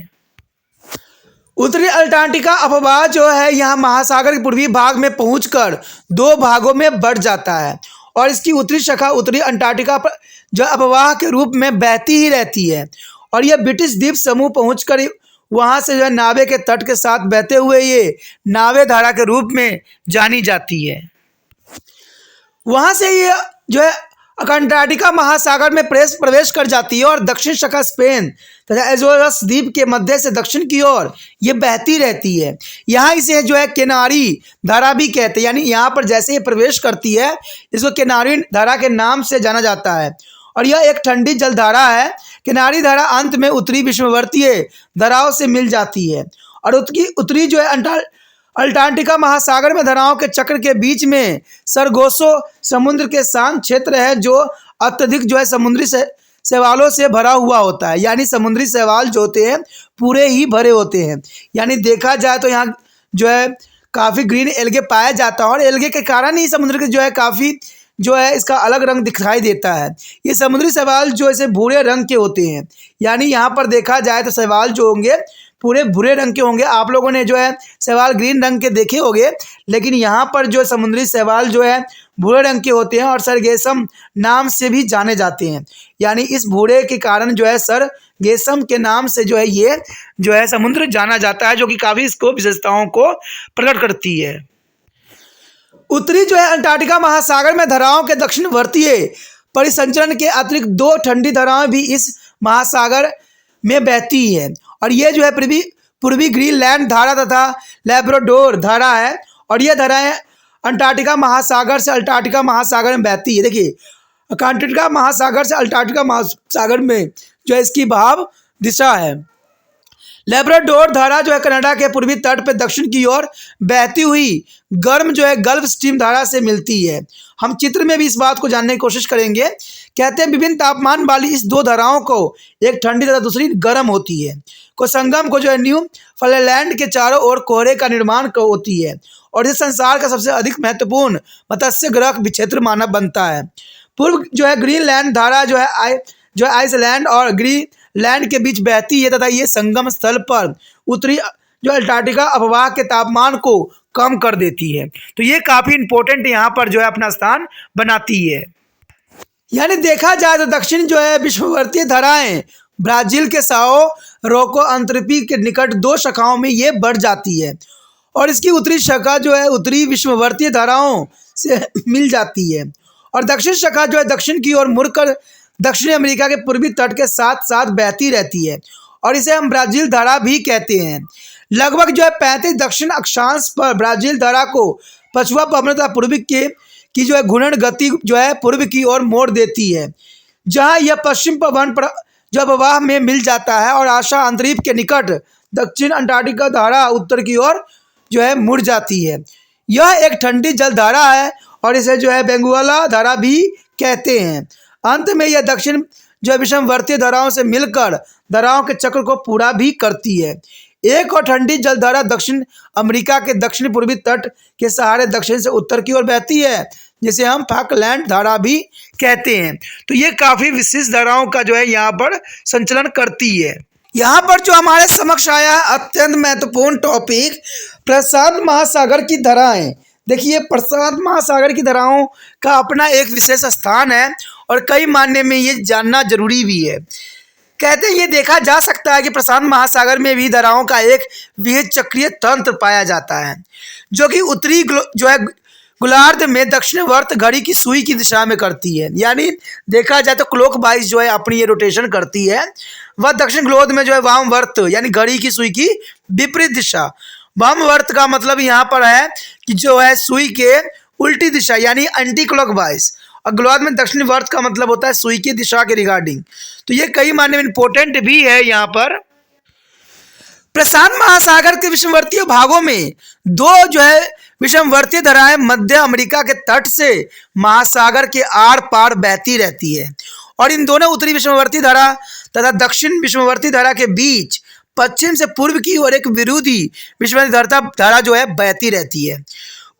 उत्तरी अंटार्कटिका अपवाह जो है यहाँ महासागर के पूर्वी भाग में पहुंचकर दो भागों में बढ़ जाता है और इसकी उत्तरी शाखा उत्तरी अंटार्कटिका पर जो अपवाह के रूप में बहती ही रहती है और यह ब्रिटिश द्वीप समूह पहुंचकर वहाँ से जो है नावे के तट के साथ बहते हुए ये नावे धारा के रूप में जानी जाती है। वहाँ से ये जो है अंटार्कटिका महासागर में प्रवेश कर जाती है और दक्षिण शाखा स्पेन तथा एजोरस द्वीप के मध्य से दक्षिण की ओर ये बहती रहती है। यहाँ इसे जो है केनारी धारा भी कहते हैं, यानी यहाँ पर जैसे ये प्रवेश करती है इसको केनारी धारा के नाम से जाना जाता है और यह एक ठंडी जल धारा है। किनारी धारा अंत में उत्तरी विषुववर्तीय धाराओं से मिल जाती है और उत्तरी जो है अंटार्कटिका महासागर में धाराओं के चक्र के बीच में सरगोसो समुद्र के शांत क्षेत्र है जो अत्यधिक जो है समुद्री शैवालों से भरा हुआ होता है। यानी समुद्री शैवाल जो होते हैं पूरे ही भरे होते हैं। यानी देखा जाए तो यहाँ जो है काफ़ी ग्रीन एल्गे पाया जाता है और एल्गे के कारण ही समुद्र के जो है काफ़ी जो है इसका अलग रंग दिखाई देता है। ये समुद्री शैवाल जो ऐसे भूरे रंग के होते हैं, यानी यहाँ पर देखा जाए तो शैवाल जो होंगे पूरे भूरे रंग के होंगे। आप लोगों ने जो है शैवाल ग्रीन रंग के देखे होंगे, लेकिन यहाँ पर जो समुद्री शैवाल जो है भूरे रंग के होते हैं और सरगेसम नाम से भी जाने जाते हैं। यानी इस भूरे के कारण जो है सरगेसम के नाम से जो है ये जो है समुद्र जाना जाता है, जो कि काफ़ी इसको विशेषताओं को प्रकट करती है। उत्तरी जो है अंटार्कटिका महासागर में धाराओं के दक्षिणवर्तीय परिसंचरण के अतिरिक्त दो ठंडी धाराएं भी इस महासागर में बहती है और ये जो है पूर्वी ग्रीनलैंड धारा तथा लैब्राडोर धारा है और ये धाराएं अंटार्कटिका महासागर से अंटार्कटिका महासागर में बहती है। देखिए अंटार्कटिका महासागर से अंटार्कटिका महासागर में जो है इसकी भाव दिशा है। लैब्राडोर धारा जो है कनाडा के पूर्वी तट पर दक्षिण की ओर बहती हुई गर्म जो है गल्फ स्ट्रीम धारा से मिलती है। हम चित्र में भी इस बात को जानने की कोशिश करेंगे। कहते हैं विभिन्न तापमान वाली इस दो धाराओं को एक ठंडी तथा दूसरी गर्म होती है को संगम को जो है न्यू फ्लैंड के चारों ओर कोहरे का निर्माण होती है और इस संसार का सबसे अधिक महत्वपूर्ण मत्स्य ग्रह विक्षेत्र माना बनता है। पूर्व जो है ग्रीनलैंड धारा जो है आइसलैंड और ग्रीनलैंड के बीच बहती है तथा ये संगम स्थल पर उत्तरी जो अंटार्कटिका अपवाह के तापमान को कम कर देती है। तो ये काफ़ी इंपॉर्टेंट यहाँ पर जो है अपना स्थान बनाती है। यानी देखा जाए तो दक्षिण जो है विषुववर्तीय धाराएं ब्राज़ील के साओ रोको अंतरिपी के निकट दो शाखाओं में ये बढ़ जाती है और इसकी उत्तरी शाखा जो है उत्तरी विषुववर्तीय धाराओं से मिल जाती है और दक्षिण शाखा जो है दक्षिण की ओर मुड़कर दक्षिणी अमेरिका के पूर्वी तट के साथ साथ बहती रहती है और इसे हम ब्राज़ील धारा भी कहते हैं। लगभग जो है 35 दक्षिण अक्षांश पर ब्राज़ील धारा को पछुआ पवन तथा पूर्वी की जो है घूर्णन गति जो है पूर्व की ओर मोड़ देती है, जहां यह पश्चिम पवन पर जो अपवाह में मिल जाता है और आशा अंतरिप के निकट दक्षिण अंटार्कटिका धारा उत्तर की ओर जो है मुड़ जाती है। यह एक ठंडी जलधारा है और इसे जो है बेंगुआला धारा भी कहते हैं। अंत में यह दक्षिण जो है विषमवर्तीय धाराओं से मिलकर धाराओं के चक्र को पूरा भी करती है। एक और ठंडी जलधारा दक्षिण अमेरिका के दक्षिण पूर्वी तट के सहारे दक्षिण से उत्तर की ओर बहती है, जिसे हम फॉकलैंड धारा भी कहते हैं। तो ये काफ़ी विशिष्ट धाराओं का जो है यहाँ पर संचलन करती है। यहाँ पर जो हमारे समक्ष आया है अत्यंत महत्वपूर्ण टॉपिक प्रशांत महासागर की धाराएं। देखिए, प्रशांत महासागर की धाराओं का अपना एक विशेष स्थान है और कई मायने में ये जानना जरूरी भी है। कहते हैं ये देखा जा सकता है कि प्रशांत महासागर में भी धाराओं का एक विविध चक्रीय तंत्र पाया जाता है, जो कि उत्तरी जो है गोलार्ध में दक्षिणवर्त घड़ी की सुई की दिशा में करती है। यानी देखा जाए तो क्लॉकवाइज जो है अपनी ये रोटेशन करती है। वह दक्षिण गोलार्ध में जो है वामवर्त यानी घड़ी की सुई की विपरीत दिशा। वामवर्त का मतलब यहाँ पर है कि जो है सुई के उल्टी दिशा यानी एंटी क्लॉकवाइज, और गोलार्ध में दक्षिण वर्त का मतलब होता है सुई की दिशा के रिगार्डिंग। तो ये कई मायने में इंपॉर्टेंट भी है। यहाँ पर प्रशांत महासागर के विषमवर्तीय भागों में दो जो है विषमवर्तीय धाराएं मध्य अमेरिका के तट से महासागर के आर पार बहती रहती है, और इन दोनों उत्तरी विषमवर्तीय धारा तथा दक्षिण विषमवर्तीय धारा के बीच पश्चिम से पूर्व की ओर एक विरोधी विषमवर्तीय धारा जो है बहती रहती है।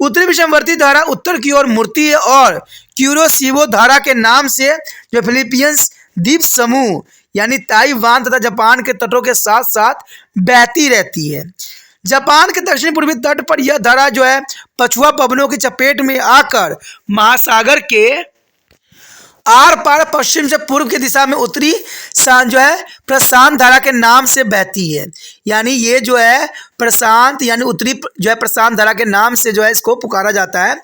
उत्तरी विषमवर्तीय धारा उत्तर की ओर मुड़ती है और क्यूरोसिवो धारा के नाम से जो फिलीपींस द्वीप समूह यानी ताइवान तथा जापान के तटों के साथ साथ बहती रहती है। जापान के दक्षिण पूर्वी तट पर यह धारा जो है पछुआ पवनों की चपेट में आकर महासागर के आर पार पश्चिम से पूर्व की दिशा में उत्तरी जो है प्रशांत धारा के नाम से बहती है। यानी ये जो है प्रशांत यानी उत्तरी जो है प्रशांत धारा के नाम से जो है इसको पुकारा जाता है।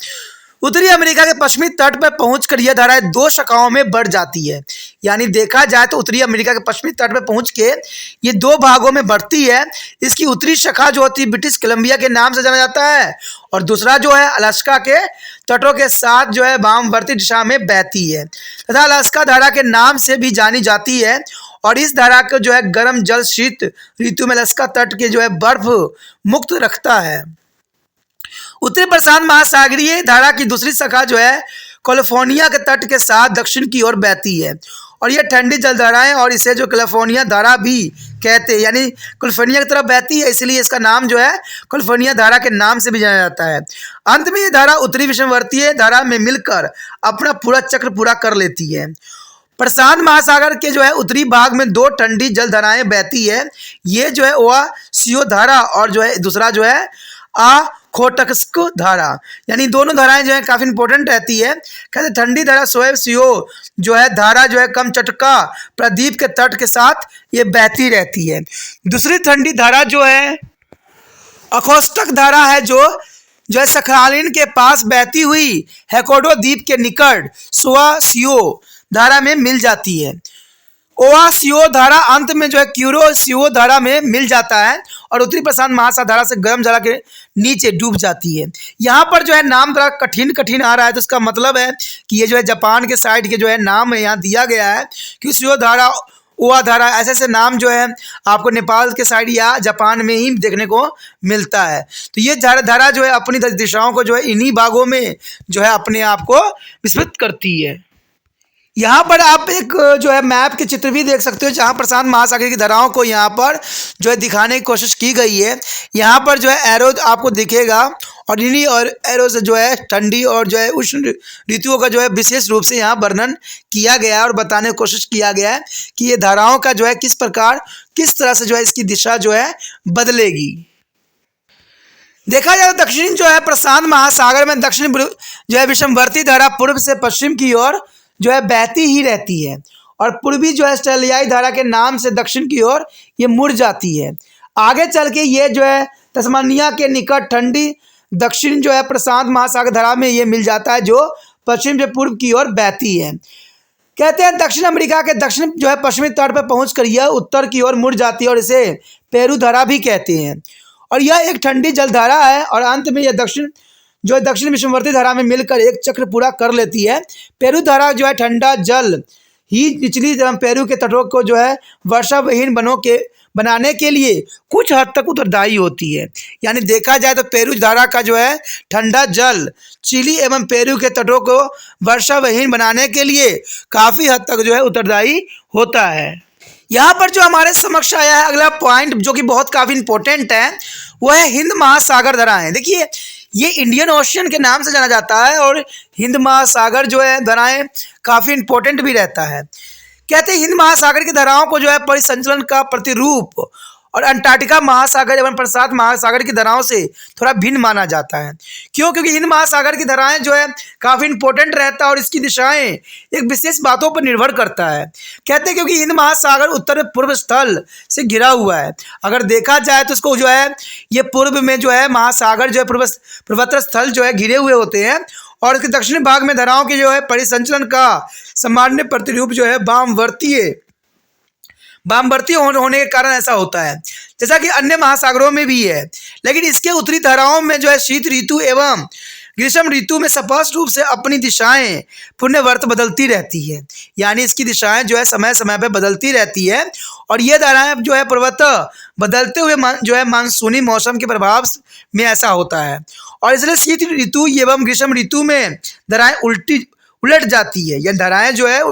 उत्तरी अमेरिका के पश्चिमी तट पर पहुंचकर यह धाराएं दो शाखाओं में बढ़ जाती है। यानी देखा जाए तो उत्तरी अमेरिका के पश्चिमी तट पर पहुंच के ये दो भागों में बढ़ती है। इसकी उत्तरी शाखा जो होती है ब्रिटिश कोलंबिया के नाम से जाना जाता है, और दूसरा जो है अलास्का के तटों के साथ जो है वामवर्ती दिशा में बहती है तथा अलास्का धारा के नाम से भी जानी जाती है। और इस धारा को जो है गर्म जल शीत ऋतु में अलास्का तट के जो है बर्फ मुक्त रखता है। उत्तरी प्रशांत महासागरीय धारा की दूसरी शाखा जो है कैलिफोर्निया के तट के साथ दक्षिण की ओर बहती है, और यह ठंडी जलधाराएं और इसे जो कैलिफोर्निया धारा भी कहते हैं। यानी कैलिफोर्निया की तरफ बहती है, इसलिए इसका नाम जो है कैलिफोर्निया धारा के नाम से भी जाना जाता है। अंत में ये धारा उत्तरी विषमवर्तीय धारा में मिलकर अपना पूरा चक्र पूरा कर लेती है। प्रशांत महासागर के जो है उत्तरी भाग में दो ठंडी जलधाराएं बहती है। ये जो है ओहायो धारा और जो है दूसरा जो है ओखोटस्क धारा। यानी दोनों धाराएं जो है काफी इंपॉर्टेंट रहती है। कहते ठंडी धारा ओहायो जो है धारा जो है कमचटका प्रायद्वीप के तट के साथ ये बहती रहती है। दूसरी ठंडी धारा जो है ओखोटस्क धारा है, जो है सखालिन के पास बहती हुई होक्काइडो द्वीप के निकट ओहायो धारा में मिल जाती है। ओहायो धारा अंत में जो है क्यूरोसिवो धारा में मिल जाता है और उत्तरी प्रशांत महासागर धारा से गर्म जला के नीचे डूब जाती है। यहाँ पर जो है नाम थोड़ा कठिन आ रहा है, तो इसका मतलब है कि ये जो है जापान के साइड के जो है नाम यहाँ दिया गया है। क्यूरोसिवो धारा, ओहा धारा, ऐसे ऐसे नाम जो है आपको नेपाल के साइड या जापान में ही देखने को मिलता है। तो ये धारा जो है अपनी दिशाओं को जो है इन्हीं भागों में जो है अपने आप को विस्तृत करती है। यहाँ पर आप एक जो है मैप के चित्र भी देख सकते हो, जहाँ प्रशांत महासागर की धाराओं को यहाँ पर जो है दिखाने की कोशिश की गई है। यहाँ पर जो है एरो आपको दिखेगा, और इन्हीं और एरो से जो है ठंडी और जो है उष्ण ऋतुओं का जो है विशेष रूप से यहाँ वर्णन किया गया है और बताने की कोशिश किया गया है कि ये धाराओं का जो है किस तरह से जो है इसकी दिशा जो है बदलेगी। देखा जाए तो दक्षिण जो है प्रशांत महासागर में दक्षिण जो है विषमवर्ती धारा पूर्व से पश्चिम की ओर जो है बहती ही रहती है, और पूर्वी जो है स्टेलियाई धारा के नाम से दक्षिण की ओर ये मुड़ जाती है। आगे चल के ये जो है तस्मानिया के निकट ठंडी दक्षिण जो है प्रशांत महासागर धारा में ये मिल जाता है, जो पश्चिम से पूर्व की ओर बहती है। कहते हैं दक्षिण अमेरिका के दक्षिण जो है पश्चिमी तट पर पहुंचकर यह उत्तर की ओर मुड़ जाती है और इसे पेरू धारा भी कहते हैं, और यह एक ठंडी जलधारा है। और अंत में यह दक्षिण विषमवर्ती धारा में मिलकर एक चक्र पूरा कर लेती है। पेरू धारा जो है ठंडा जल ही निचली पेरू के तटों को जो है वर्षाविहीन बनाने के लिए कुछ हद तक उत्तरदायी होती है। यानी देखा जाए तो पेरू धारा का जो है ठंडा जल चिली एवं पेरू के तटों को वर्षाविहीन बनाने के लिए काफ़ी हद तक जो है उत्तरदायी होता है। यहाँ पर जो हमारे समक्ष आया है अगला पॉइंट जो कि बहुत काफ़ी इंपॉर्टेंट है, वो है हिंद महासागर धाराएं। देखिए, ये इंडियन ओशियन के नाम से जाना जाता है और हिंद महासागर जो है धाराएं काफ़ी इंपॉर्टेंट भी रहता है। कहते हैं हिंद महासागर की धाराओं को जो है परिसंचलन का प्रतिरूप और अंटार्कटिका महासागर एवं प्रशांत महासागर की धाराओं से थोड़ा भिन्न माना जाता है। क्यों? क्योंकि हिंद महासागर की धाराएं जो है काफ़ी इंपॉर्टेंट रहता है और इसकी दिशाएं एक विशेष बातों पर निर्भर करता है। कहते हैं क्योंकि हिंद महासागर उत्तर पूर्व स्थल से घिरा हुआ है। अगर देखा जाए तो इसको जो है ये पूर्व में जो है महासागर जो है पूर्वोत्तर स्थल जो है घिरे हुए होते हैं और इसके दक्षिणी भाग में धाराओं के जो है परिसंचलन का सामान्य प्रतिरूप जो है वामवर्तीय होने के कारण ऐसा होता है, जैसा कि अन्य महासागरों में भी है। लेकिन इसके उत्तरी धाराओं में जो है शीत ऋतु एवं ग्रीष्म ऋतु में स्पष्ट रूप से अपनी दिशाएं पुनर्वर्त बदलती रहती है। यानी इसकी दिशाएं जो है समय समय पर बदलती रहती है और ये धाराएं जो है पूर्वतः बदलते हुए जो है मानसूनी मौसम के प्रभाव में ऐसा होता है और इसलिए शीत ऋतु एवं ग्रीष्म ऋतु में धाराएं उलट जाती है या धाराएं जो है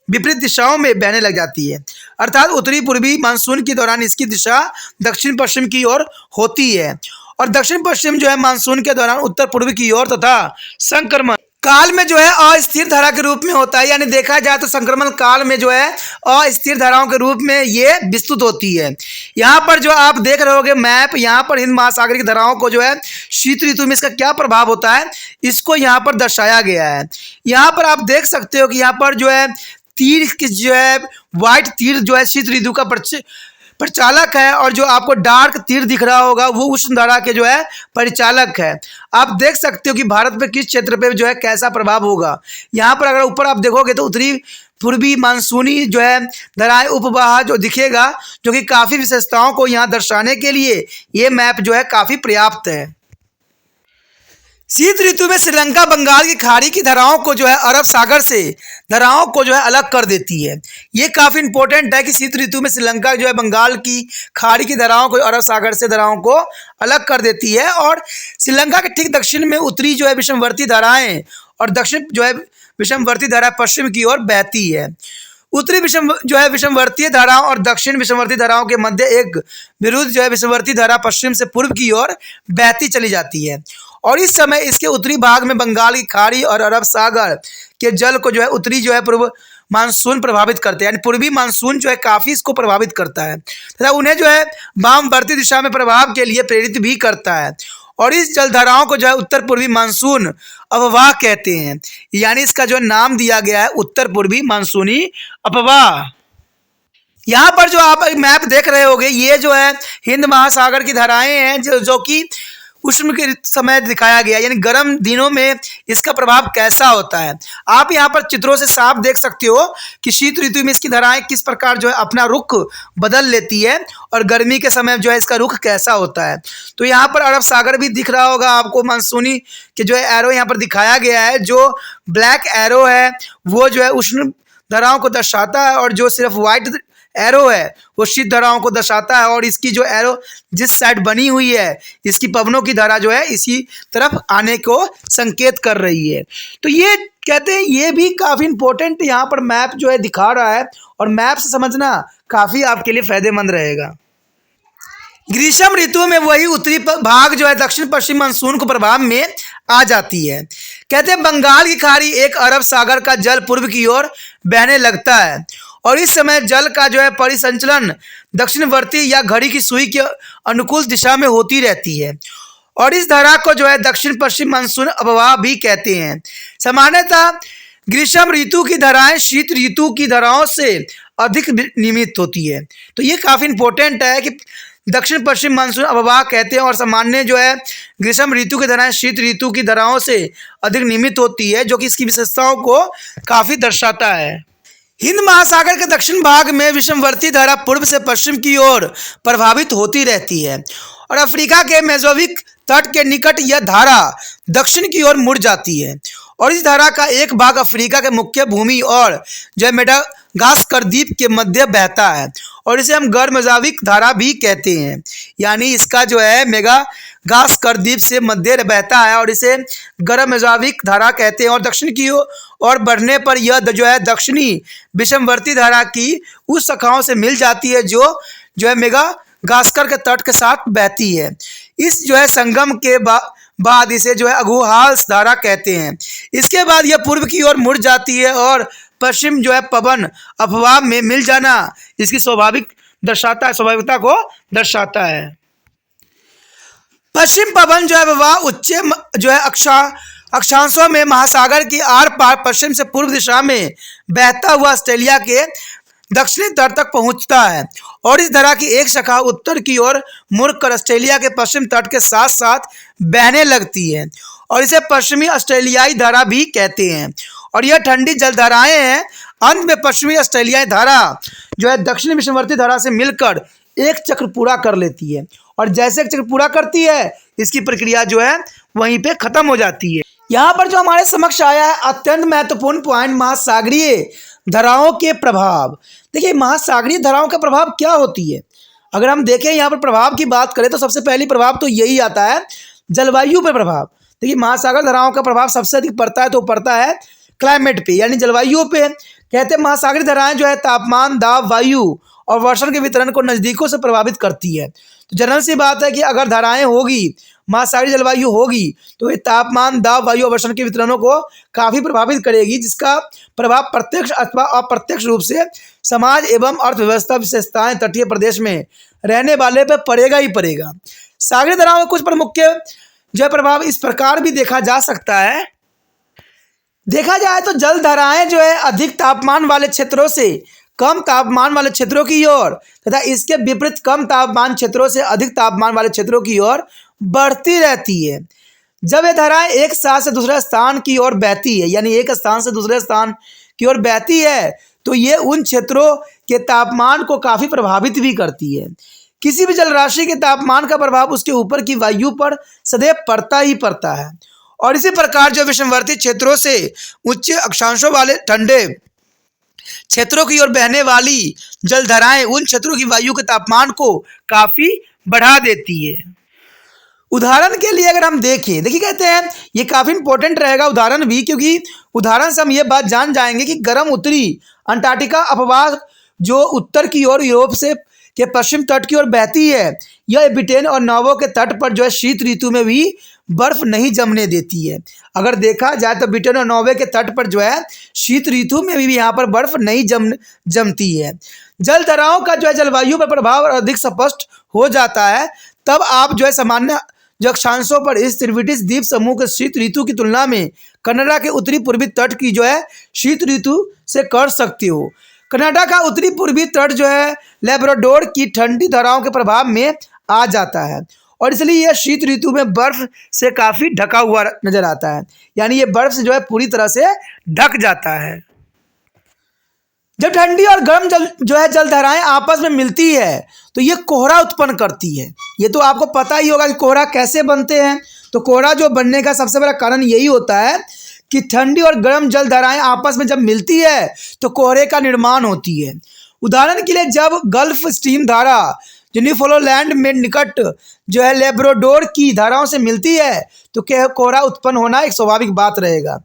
विपरीत दिशाओं में बहने लग जाती है। अर्थात उत्तरी पूर्वी मानसून के दौरान इसकी दिशा दक्षिण पश्चिम की ओर होती है और दक्षिण पश्चिम जो है मानसून के दौरान उत्तर पूर्वी की ओर तथा संक्रमण काल में जो है अस्थिर धारा के रूप में होता है। यानी देखा जाए तो संक्रमण काल में जो है अस्थिर धाराओं के रूप में ये विस्तृत होती है। यहाँ पर जो आप देख रहे होगे मैप, यहाँ पर हिंद महासागर की धाराओं को जो है शीत ऋतु में इसका क्या प्रभाव होता है इसको यहाँ पर दर्शाया गया है। यहाँ पर आप देख सकते हो कि यहाँ पर जो है तीर की जो है व्हाइट तीर जो है शीत ऋतु का परिचालक है और जो आपको डार्क तीर दिख रहा होगा वो उष्ण धारा के जो है परिचालक है। आप देख सकते हो कि भारत पे किस क्षेत्र पे जो है कैसा प्रभाव होगा। यहाँ पर अगर ऊपर आप देखोगे तो उत्तरी पूर्वी मानसूनी जो है धाराएं उपवाह जो दिखेगा, जो कि काफ़ी विशेषताओं को यहाँ दर्शाने के लिए ये मैप जो है काफ़ी पर्याप्त है। शीत ऋतु में श्रीलंका बंगाल की खाड़ी की धाराओं को जो है अरब सागर से धाराओं को जो है अलग कर देती है। ये काफ़ी इंपॉर्टेंट है कि शीत ऋतु में श्रीलंका जो है बंगाल की खाड़ी की धाराओं को अरब सागर से धाराओं को अलग कर देती है और श्रीलंका के ठीक दक्षिण में उत्तरी जो है विषमवर्ती धाराएं और दक्षिण जो है विषमवर्ती धारा पश्चिम की ओर बहती है। उत्तरी विषमवर्तीय धाराओं और दक्षिण विषमवर्ती धाराओं के मध्य एक विरुद्ध जो है विषमवर्ती धारा पश्चिम से पूर्व की ओर बहती चली जाती है और इस समय इसके उत्तरी भाग में बंगाल की खाड़ी और अरब सागर के जल को जो है उत्तरी जो है पूर्व मानसून प्रभावित करते हैं। यानी पूर्वी मानसून जो है काफ़ी इसको प्रभावित करता है तथा उन्हें जो है वामवर्ती दिशा में प्रभाव के लिए प्रेरित भी करता है और इस जलधाराओं को जो है उत्तर पूर्वी मानसून अपवाह कहते हैं। यानी इसका जो नाम दिया गया है उत्तर पूर्वी मानसूनी अपवाह। यहाँ पर जो आप मैप देख रहे होगे ये जो है हिंद महासागर की धाराएं हैं जो कि उष्ण के समय दिखाया गया, यानी गर्म दिनों में इसका प्रभाव कैसा होता है। आप यहाँ पर चित्रों से साफ देख सकते हो कि शीत ऋतु में इसकी धाराएं किस प्रकार जो है अपना रुख बदल लेती है और गर्मी के समय जो है इसका रुख कैसा होता है। तो यहाँ पर अरब सागर भी दिख रहा होगा आपको, मानसूनी के जो है एरो यहाँ पर दिखाया गया है। जो ब्लैक एरो है वो जो है उष्ण धाराओं को दर्शाता है और जो सिर्फ व्हाइट एरो है वो शीत धाराओं को दर्शाता है और इसकी जो एरो जिस साइड बनी हुई है इसकी पवनों की धारा जो है इसी तरफ आने को संकेत कर रही है। तो ये कहते हैं ये भी काफ़ी इंपॉर्टेंट यहाँ पर मैप जो है दिखा रहा है और मैप से समझना काफ़ी आपके लिए फायदेमंद रहेगा। ग्रीष्म ऋतु में वही उत्तरी भाग जो है दक्षिण पश्चिम मानसून को प्रभाव में आ जाती है। कहते हैं बंगाल की खाड़ी एक अरब सागर का जल पूर्व की ओर बहने लगता है और इस समय जल का जो है परिसंचलन दक्षिणवर्ती या घड़ी की सुई के अनुकूल दिशा में होती रहती है और इस धारा को जो है दक्षिण पश्चिम मानसून अपवाह भी कहते हैं। सामान्यतः ग्रीष्म ऋतु की धाराएं शीत ऋतु की धाराओं से अधिक नियमित होती है। तो ये काफ़ी इंपॉर्टेंट है कि दक्षिण पश्चिम मानसून अपवाह कहते हैं और सामान्य जो है ग्रीष्म ऋतु की धाराएं शीत ऋतु की धाराओं से अधिक नियमित होती है, जो कि इसकी विशेषताओं को काफ़ी दर्शाता है। हिंद महासागर के दक्षिण भाग में विषमवर्ती धारा पूर्व से पश्चिम की ओर प्रभावित होती रहती है और अफ्रीका के मेजोविक तट के निकट यह धारा दक्षिण की ओर मुड़ जाती है और इस धारा का एक भाग अफ्रीका के मुख्य भूमि और जो मेडागास्कर द्वीप के मध्य बहता है और इसे हम गर्मजाविक धारा भी कहते हैं। यानी इसका जो है मेडागास्कर द्वीप से मध्य बहता है और इसे गर्मजाविक धारा कहते हैं। और दक्षिण की ओर बढ़ने पर यह जो है दक्षिणी विषमवर्ती धारा की उस शाखाओं से मिल जाती है जो है मेडागास्कर के तट के साथ बहती है। इस जो है संगम के बाद इसे जो है अगुहाल्स धारा कहते हैं। इसके बाद यह पूर्व की ओर मुड़ जाती है और पश्चिम जो है पवन अफवाह में मिल जाना इसकी स्वाभाविकता को दर्शाता है। पश्चिम पवन जो है वह उच्च जो है अक्षांशों में महासागर की आर पार पश्चिम से पूर्व दिशा में बहता हुआ ऑस्ट्रेलिया के दक्षिणी तट तक पहुंचता है और इस धारा की एक शाखा उत्तर की ओर मुड़कर ऑस्ट्रेलिया के पश्चिम तट के साथ साथ बहने लगती है और इसे पश्चिमी ऑस्ट्रेलियाई धारा भी कहते हैं। और यह ठंडी जलधाराएं हैं। अंत में पश्चिमी ऑस्ट्रेलियाई धारा जो है दक्षिणी विषमवर्ती धारा से मिलकर एक चक्र पूरा कर लेती है और जैसे एक चक्र पूरा करती है इसकी प्रक्रिया जो है वहीं पे खत्म हो जाती है। यहाँ पर जो हमारे समक्ष आया है अत्यंत महत्वपूर्ण पॉइंट, महासागरीय धाराओं के प्रभाव। देखिए महासागरीय धाराओं का प्रभाव क्या होती है। अगर हम देखें यहाँ पर प्रभाव की बात करें तो सबसे पहली प्रभाव तो यही आता है जलवायु पर प्रभाव। देखिए महासागर धाराओं का प्रभाव सबसे अधिक पड़ता है तो पड़ता है क्लाइमेट पे यानी जलवायु पे। कहते हैं महासागरीय धाराएं जो है तापमान, दाब, वायु और वर्षण के वितरण को नज़दीकों से प्रभावित करती है। तो जनरल सी बात है कि अगर धाराएं होगी, महासागरीय जलवायु होगी तो ये तापमान, दाब, वायु और वर्षण के वितरणों को काफ़ी प्रभावित करेगी, जिसका प्रभाव प्रत्यक्ष अथवा अप्रत्यक्ष रूप से समाज एवं अर्थव्यवस्था विशेषताएं तटीय प्रदेश में रहने वाले पर पड़ेगा ही पड़ेगा। सागरीय धाराओं में कुछ प्रमुख जो प्रभाव इस प्रकार भी देखा जा सकता है। देखा जाए तो जल धाराएं जो है अधिक तापमान वाले क्षेत्रों से कम तापमान वाले क्षेत्रों की ओर तथा इसके विपरीत कम तापमान क्षेत्रों से अधिक तापमान वाले क्षेत्रों की ओर बढ़ती रहती है। जब ये धाराएं एक स्थान से दूसरे स्थान की ओर बहती है यानी एक स्थान से दूसरे स्थान की ओर बहती है तो ये उन क्षेत्रों के तापमान को काफ़ी प्रभावित भी करती है। किसी भी जलराशि के तापमान का प्रभाव उसके ऊपर की वायु पर सदैव पड़ता ही पड़ता है और इसी प्रकार जो विषमवर्ती क्षेत्रों से उच्च अक्षांशों वाले ठंडे क्षेत्रों की ओर बहने वाली जलधाराएं उन क्षेत्रों की वायु के तापमान को काफ़ी बढ़ा देती है। उदाहरण के लिए अगर हम देखिए कहते हैं ये काफ़ी इंपॉर्टेंट रहेगा उदाहरण भी, क्योंकि उदाहरण से हम ये बात जान जाएंगे कि गर्म उत्तरी अंटार्कटिका अपवाह जो उत्तर की ओर यूरोप से के पश्चिम तट की ओर बहती है, यह ब्रिटेन और नॉर्वे के तट पर जो है शीत ऋतु में भी बर्फ नहीं जमने देती है। अगर देखा जाए तो ब्रिटेन और नॉर्वे के तट पर जो है शीत ऋतु में भी यहाँ पर बर्फ नहीं जमती है। जल धाराओं का जो है जलवायु पर प्रभाव अधिक स्पष्ट हो जाता है तब आप जो है सामान्य जो अक्षांशों पर इस त्रिविटिस द्वीप समूह के शीत ऋतु की तुलना में कनाडा के उत्तरी पूर्वी तट की जो है शीत ऋतु से कर सकते हो। कनाडा का उत्तरी पूर्वी तट जो है लेब्राडोर की ठंडी धाराओं के प्रभाव में आ जाता है और इसलिए यह शीत ऋतु में बर्फ से काफ़ी ढका हुआ नजर आता है, यानी ये बर्फ से जो है पूरी तरह से ढक जाता है। जब ठंडी और गर्म जलधाराएं आपस में मिलती है तो ये कोहरा उत्पन्न करती है। ये तो आपको पता ही होगा कि कोहरा कैसे बनते हैं। तो कोहरा जो बनने का सबसे बड़ा कारण यही होता है कि ठंडी और गर्म जलधाराएं आपस में जब मिलती है तो कोहरे का निर्माण होती है। उदाहरण के लिए जब गल्फ स्ट्रीम धारा जो न्यूफाउंडलैंड में निकट जो है लेब्राडोर की धाराओं से मिलती है तो कोहरा उत्पन्न होना एक स्वाभाविक बात रहेगा।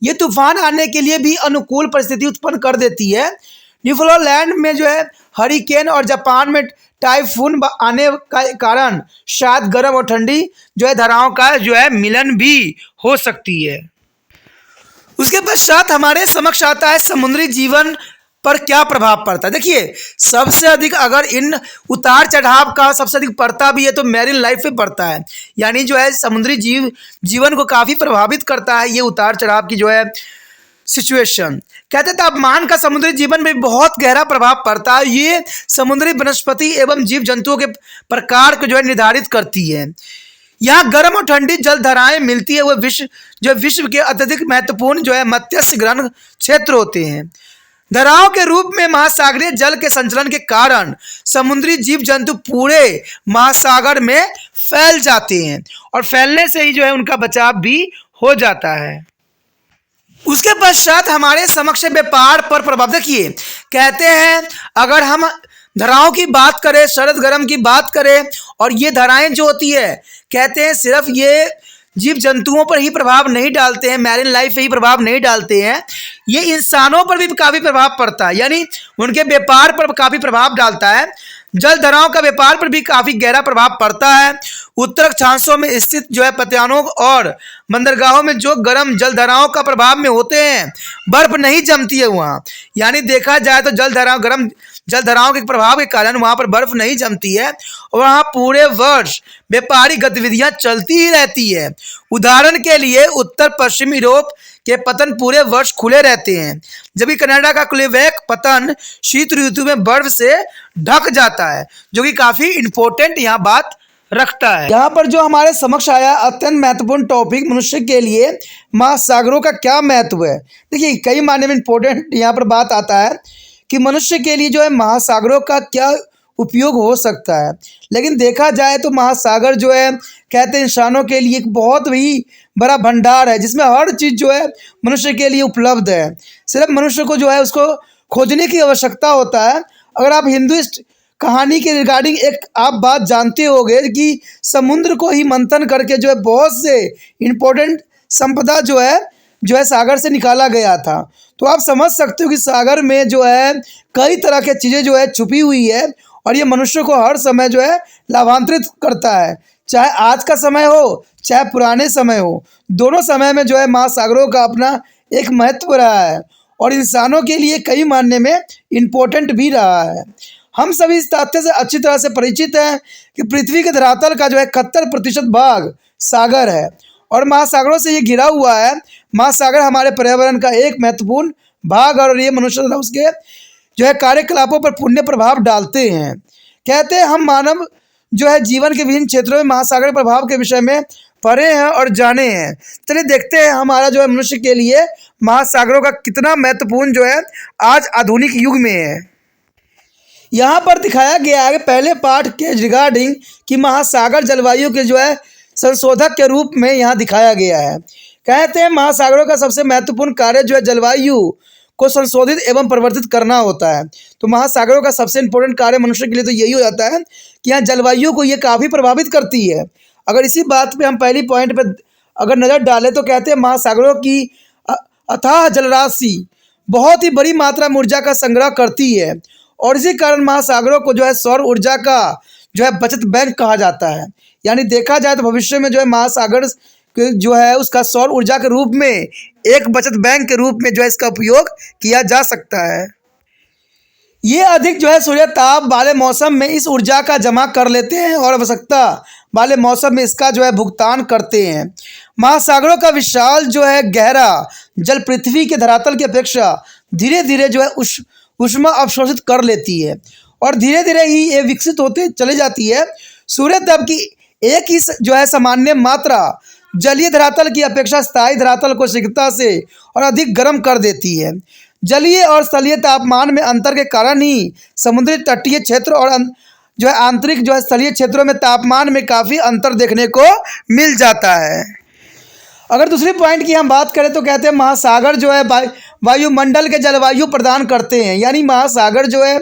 ये तूफान आने के लिए भी अनुकूल परिस्थिति उत्पन्न कर देती है। न्यूफाउंडलैंड में जो है हरिकेन और जापान में टाइफून आने का कारण शायद गर्म और ठंडी जो है धाराओं का जो है मिलन भी हो सकती है। उसके पश्चात हमारे समक्ष आता है समुद्री जीवन पर क्या प्रभाव पड़ता है। देखिए सबसे अधिक अगर इन उतार चढ़ाव का सबसे अधिक पड़ता भी है तो मैरीन लाइफ पे पड़ता है, यानी जो है समुद्री जीवन को काफ़ी प्रभावित करता है ये उतार चढ़ाव की जो है सिचुएशन। कहते हैं तापमान का समुद्री जीवन में बहुत गहरा प्रभाव पड़ता है। ये समुद्री वनस्पति एवं जीव जंतुओं के प्रकार को जो है निर्धारित करती है। यहाँ गर्म और ठंडी जलधाराएं मिलती है, वह विश्व के अत्यधिक महत्वपूर्ण जो है मत्स्य ग्रहण क्षेत्र होते हैं। धाराओं के रूप में महासागरीय जल के संचलन के कारण समुद्री जीव जंतु पूरे महासागर में फैल जाते हैं और फैलने से ही जो है उनका बचाव भी हो जाता है। उसके पश्चात हमारे समक्ष व्यापार पर प्रभाव देखिए। कहते हैं अगर हम धाराओं की बात करें, शरद गर्म की बात करें, और ये धाराएं जो होती है कहते हैं सिर्फ ये जीव जंतुओं पर ही प्रभाव नहीं डालते हैं, मैरिन लाइफ पे ही प्रभाव नहीं डालते हैं, ये इंसानों पर भी काफ़ी प्रभाव पड़ता है, यानी उनके व्यापार पर काफ़ी प्रभाव डालता है। जल धाराओं का व्यापार पर भी काफ़ी गहरा प्रभाव पड़ता है। उत्तर अक्षांशों में स्थित जो है पत्यानों और बंदरगाहों में जो गर्म जल धाराओं का प्रभाव में होते हैं, बर्फ नहीं जमती है वहाँ, यानी देखा जाए तो जल धाराओं गर्म जल धाराओं के प्रभाव के कारण वहाँ पर बर्फ नहीं जमती है और वहाँ पूरे वर्ष व्यापारिक गतिविधियाँ चलती ही रहती है। उदाहरण के लिए उत्तर पश्चिम यूरोप के पतन पूरे वर्ष खुले रहते हैं, जबकि कनाडा का क्विबेक पतन शीत ऋतु में बर्फ से ढक जाता है, जो कि काफ़ी इंपॉर्टेंट यहाँ बात रखता है। यहाँ पर जो हमारे समक्ष आया अत्यंत महत्वपूर्ण टॉपिक, मनुष्य के लिए महासागरों का क्या महत्व है। देखिए कई मायने में इंपॉर्टेंट यहाँ पर बात आता है कि मनुष्य के लिए जो है महासागरों का क्या उपयोग हो सकता है। लेकिन देखा जाए तो महासागर जो है कहते हैं इंसानों के लिए एक बहुत ही बड़ा भंडार है, जिसमें हर चीज़ जो है मनुष्य के लिए उपलब्ध है। सिर्फ मनुष्य को जो है उसको खोजने की आवश्यकता होता है। अगर आप हिंदुइस्ट कहानी के रिगार्डिंग एक आप बात जानते होंगे कि समुद्र को ही मंथन करके जो है बहुत से इम्पोर्टेंट संपदा जो है सागर से निकाला गया था। तो आप समझ सकते हो कि सागर में जो है कई तरह के चीज़ें जो है छुपी हुई है, और ये मनुष्य को हर समय जो है लाभान्वित करता है, चाहे आज का समय हो चाहे पुराने समय हो। दोनों समय में जो है महासागरों का अपना एक महत्व रहा है और इंसानों के लिए कई मायने में इम्पोर्टेंट भी रहा है। हम सभी इस तथ्य से अच्छी तरह से परिचित हैं कि पृथ्वी के धरातल का जो है 71% भाग सागर है और महासागरों से ये घिरा हुआ है। महासागर हमारे पर्यावरण का एक महत्वपूर्ण भाग और ये मनुष्य तथा उसके जो है कार्यकलापों पर पुण्य प्रभाव डालते हैं। कहते हैं हम मानव जो है जीवन के विभिन्न क्षेत्रों में महासागर प्रभाव के विषय में पढ़े हैं और जाने हैं। चलिए देखते हैं हमारा जो है मनुष्य के लिए महासागरों का कितना महत्वपूर्ण जो है आज आधुनिक युग में है। यहाँ पर दिखाया गया है पहले पाठ के रिगार्डिंग कि महासागर जलवायु के जो है संशोधक के रूप में यहाँ दिखाया गया है। कहते हैं महासागरों का सबसे महत्वपूर्ण कार्य जो है जलवायु को संशोधित एवं परिवर्तित करना होता है। तो महासागरों का सबसे इम्पोर्टेंट कार्य मनुष्य के लिए तो यही हो जाता है कि यहाँ जलवायु को ये काफ़ी प्रभावित करती है। अगर इसी बात पे हम पहली पॉइंट पे अगर नज़र डालें तो कहते हैं महासागरों की अथाह जलराशि बहुत ही बड़ी मात्रा में ऊर्जा का संग्रह करती है और इसी कारण महासागरों को जो है सौर ऊर्जा का जो है बचत बैंक कहा जाता है। यानी देखा जाए तो भविष्य में जो है महासागर जो है उसका सौर ऊर्जा के रूप में एक बचत बैंक के रूप में जो है इसका उपयोग किया जा सकता है। ये अधिक जो है सूर्य ताप वाले मौसम में इस ऊर्जा का जमा कर लेते हैं और आवश्यकता वाले मौसम में इसका जो है भुगतान करते हैं। महासागरों का विशाल जो है गहरा जल पृथ्वी के धरातल की अपेक्षा धीरे धीरे जो है ऊष्मा अवशोषित कर लेती है और धीरे धीरे ही ये विकसित होते चली जाती है। सूर्य ताप की एक ही जो है सामान्य मात्रा जलीय धरातल की अपेक्षा स्थायी धरातल को शीघ्रता से और अधिक गर्म कर देती है। जलीय और स्थलीय तापमान में अंतर के कारण ही समुद्री तटीय क्षेत्र और जो है आंतरिक जो है स्थलीय क्षेत्रों में तापमान में काफ़ी अंतर देखने को मिल जाता है। अगर दूसरी पॉइंट की हम बात करें तो कहते हैं महासागर जो है वायुमंडल के जलवायु प्रदान करते हैं। यानी महासागर जो है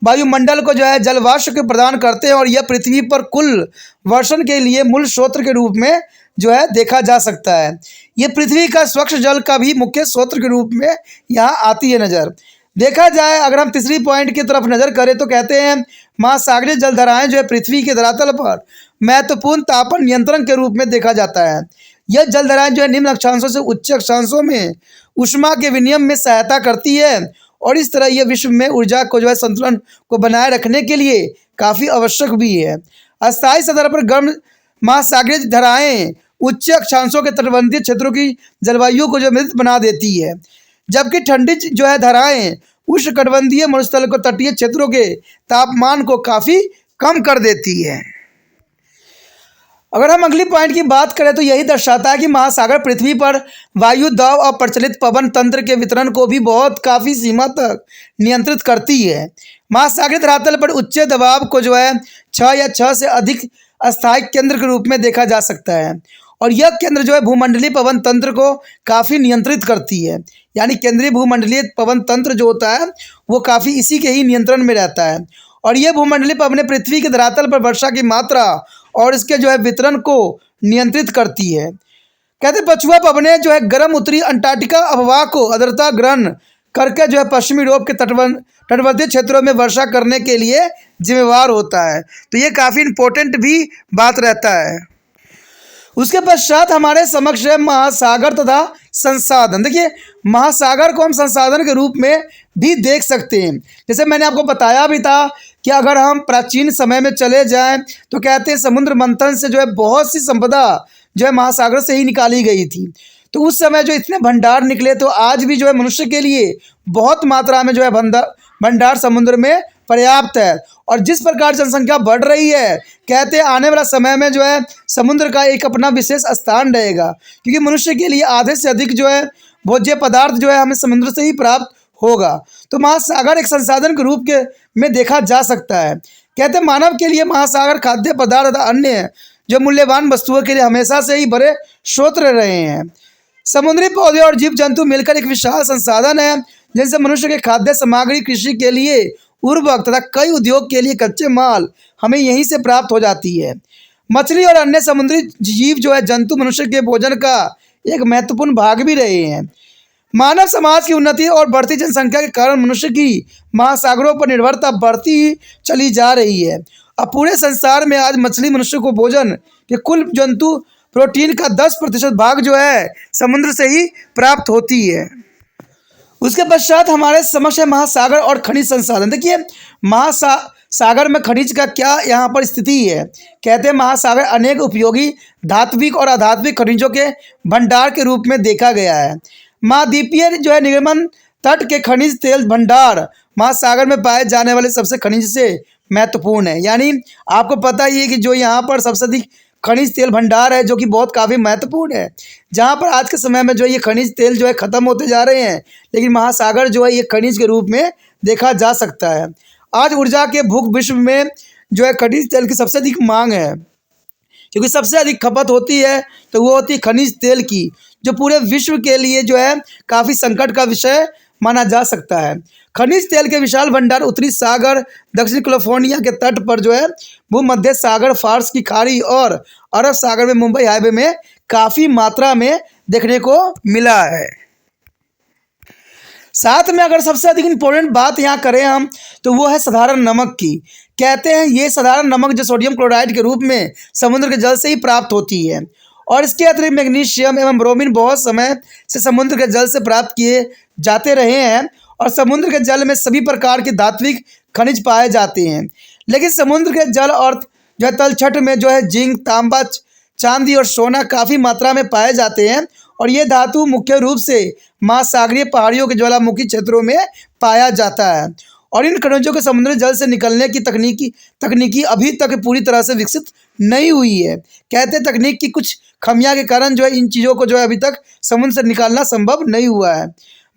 वायुमंडल को जो है जलवाष्प के प्रदान करते हैं और यह पृथ्वी पर कुल वर्षण के लिए मूल स्रोत के रूप में जो है देखा जा सकता है। ये पृथ्वी का स्वच्छ जल का भी मुख्य स्रोत के रूप में यहाँ आती है नज़र। देखा जाए अगर हम तीसरी पॉइंट की तरफ नज़र करें तो कहते हैं महासागरीय जलधाराएं जो है पृथ्वी के धरातल पर महत्वपूर्ण तापमान नियंत्रण के रूप में देखा जाता है। यह जलधाराएं जो है निम्न अक्षांशों से उच्च अक्षांशों में ऊष्मा के विनिमय में सहायता करती है और इस तरह यह विश्व में ऊर्जा को जो है संतुलन को बनाए रखने के लिए काफ़ी आवश्यक भी है। अस्थायी सतह पर गर्म महासागरीय धाराएं उच्च अक्षांशों के तटवर्ती क्षेत्रों की जलवायु को जो मृत बना देती है, जबकि ठंडी जो है धाराएं उष्णकटिबंधीय मरुस्थल को तटीय क्षेत्रों के तापमान को काफ़ी कम कर देती है। अगर हम अगली पॉइंट की बात करें तो यही दर्शाता है कि महासागर पृथ्वी पर वायु दाब और प्रचलित पवन तंत्र के वितरण को भी बहुत काफ़ी सीमा तक नियंत्रित करती है। महासागरीय धरातल पर उच्च दबाव को जो है 6 या 6 से अधिक अस्थायी केंद्र के रूप में देखा जा सकता है और यह केंद्र जो है भूमंडलीय पवन तंत्र को काफ़ी नियंत्रित करती है। यानी केंद्रीय भूमंडलीय पवन तंत्र जो होता है वो काफ़ी इसी के ही नियंत्रण में रहता है और ये भूमंडलीय पवनें पृथ्वी के धरातल पर वर्षा की मात्रा और इसके जो है वितरण को नियंत्रित करती है। कहते पछुआ पवनें जो है गर्म उत्तरी अंटार्कटिका अफवाह को आर्द्रता ग्रहण करके जो है पश्चिमी यूरोप के तटवर्ती क्षेत्रों में वर्षा करने के लिए जिम्मेवार होता है। तो ये काफ़ी इम्पोर्टेंट भी बात रहता है। उसके पश्चात हमारे समक्ष है महासागर तथा संसाधन। देखिए महासागर को हम संसाधन के रूप में भी देख सकते हैं। जैसे मैंने आपको बताया भी था कि अगर हम प्राचीन समय में चले जाएं तो कहते हैं समुद्र मंथन से जो है बहुत सी संपदा जो है महासागर से ही निकाली गई थी। तो उस समय जो इतने भंडार निकले, तो आज भी जो है मनुष्य के लिए बहुत मात्रा में जो है भंडार समुद्र में पर्याप्त है। और जिस प्रकार जनसंख्या बढ़ रही है, कहते हैं आने वाला समय में जो है समुद्र का एक अपना विशेष स्थान रहेगा, क्योंकि मनुष्य के लिए आधे से अधिक जो है भोज्य पदार्थ जो है हमें समुद्र से ही प्राप्त होगा। तो महासागर एक संसाधन के रूप में देखा जा सकता है। कहते हैं मानव के लिए महासागर खाद्य पदार्थ तथा अन्य जो मूल्यवान वस्तुओं के लिए हमेशा से ही बड़े स्रोत रहे हैं। समुद्री पौधे और जीव जंतु मिलकर एक विशाल संसाधन है, जिनसे मनुष्य के खाद्य सामग्री, कृषि के लिए उर्वरक तथा कई उद्योग के लिए कच्चे माल हमें यहीं से प्राप्त हो जाती है। मछली और अन्य समुद्री जीव जो है जंतु मनुष्य के भोजन का एक महत्वपूर्ण भाग भी रहे हैं। मानव समाज की उन्नति और बढ़ती जनसंख्या के कारण मनुष्य की महासागरों पर निर्भरता बढ़ती ही चली जा रही है। अब पूरे संसार में आज मछली मनुष्य को भोजन के कुल जंतु प्रोटीन का 10% भाग जो है समुद्र से ही प्राप्त होती है। उसके पश्चात हमारे समक्ष है महासागर और खनिज संसाधन। देखिए महासागर में खनिज का क्या यहाँ पर स्थिति है। कहते हैं महासागर अनेक उपयोगी धात्विक और अधात्विक खनिजों के भंडार के रूप में देखा गया है। महाद्वीपीय जो है निर्गमन तट के खनिज तेल भंडार महासागर में पाए जाने वाले सबसे खनिज से महत्वपूर्ण है। यानी आपको पता ही है कि जो यहाँ पर सबसे अधिक खनिज तेल भंडार है, जो कि बहुत काफ़ी महत्वपूर्ण है, जहाँ पर आज के समय में जो ये खनिज तेल जो है ख़त्म होते जा रहे हैं, लेकिन महासागर जो है ये खनिज के रूप में देखा जा सकता है। आज ऊर्जा के भूख विश्व में जो है खनिज तेल की सबसे अधिक मांग है, क्योंकि सबसे अधिक खपत होती है तो वो होती है खनिज तेल की, जो पूरे विश्व के लिए जो है काफ़ी संकट का विषय माना जा सकता है। खनिज तेल के विशाल भंडार उत्तरी सागर, दक्षिण कैलिफोर्निया के तट पर जो है भूमध्य सागर, फार्स की खाड़ी और अरब सागर में मुंबई हाईवे में काफ़ी मात्रा में देखने को मिला है। साथ में अगर सबसे अधिक इम्पोर्टेंट बात यहाँ करें हम, तो वो है साधारण नमक की। कहते हैं ये साधारण नमक जो सोडियम क्लोराइड के रूप में समुद्र के जल से ही प्राप्त होती है, और इसके अतिरिक्त मैग्नीशियम एवं ब्रोमीन बहुत समय से समुद्र के जल से प्राप्त किए जाते रहे हैं। और समुद्र के जल में सभी प्रकार के धात्विक खनिज पाए जाते हैं, लेकिन समुद्र के जल और जो है तलछट में जो है जिंक, तांबा, चांदी और सोना काफ़ी मात्रा में पाए जाते हैं। और ये धातु मुख्य रूप से महासागरीय पहाड़ियों के ज्वालामुखी क्षेत्रों में पाया जाता है। और इन खनिजों के समुद्री जल से निकलने की तकनीकी अभी तक पूरी तरह से विकसित नहीं हुई है। कहते हैं तकनीक की कुछ खामियों के कारण जो है इन चीज़ों को जो है अभी तक समुद्र से निकालना संभव नहीं हुआ है।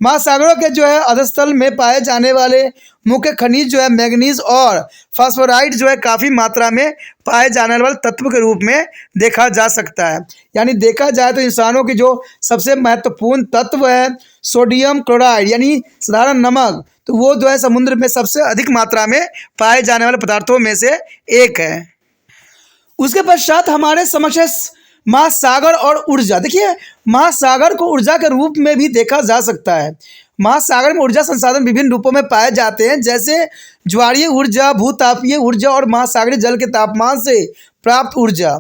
महासागरों के जो है अधस्थल में पाए जाने वाले मुख्य खनिज जो है मैग्नीज और फास्फोराइड जो है काफ़ी मात्रा में पाए जाने वाले तत्व के रूप में देखा जा सकता है। यानी देखा जाए तो इंसानों की जो सबसे महत्वपूर्ण तत्व है सोडियम क्लोराइड यानी साधारण नमक, तो वो जो है समुद्र में सबसे अधिक मात्रा में पाए जाने वाले पदार्थों में से एक है। उसके पश्चात हमारे समक्ष महासागर और ऊर्जा। देखिए महासागर को ऊर्जा के रूप में भी देखा जा सकता है। महासागर में ऊर्जा संसाधन विभिन्न रूपों में पाए जाते हैं, जैसे ज्वारीय ऊर्जा, भूतापीय ऊर्जा और महासागरीय जल के तापमान से प्राप्त ऊर्जा।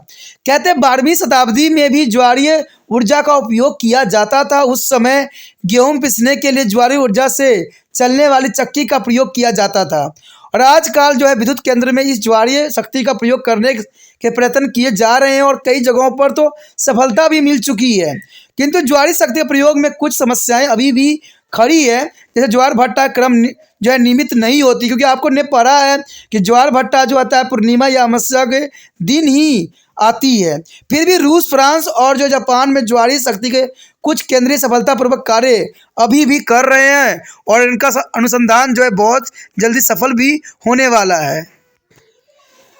कहते हैं 12वीं शताब्दी में भी ज्वारीय ऊर्जा का उपयोग किया जाता था। उस समय गेहूं पिसने के लिए ज्वारीय ऊर्जा से चलने वाली चक्की का प्रयोग किया जाता था। और आजकल जो है विद्युत केंद्र में इस ज्वारीय शक्ति का प्रयोग करने के प्रयत्न किए जा रहे हैं, और कई जगहों पर तो सफलता भी मिल चुकी है। किंतु ज्वारीय शक्ति के प्रयोग में कुछ समस्याएं अभी भी खड़ी है, जैसे ज्वार भट्टा क्रम जो है नियमित नहीं होती, क्योंकि आपको ने पढ़ा है कि ज्वार भट्टा जो आता है पूर्णिमा या अमावस्या के दिन ही आती है। फिर भी रूस, फ्रांस और जो जापान में ज्वारीय शक्ति के कुछ केंद्रीय सफलतापूर्वक कार्य अभी भी कर रहे हैं, और इनका अनुसंधान जो है बहुत जल्दी सफल भी होने वाला है।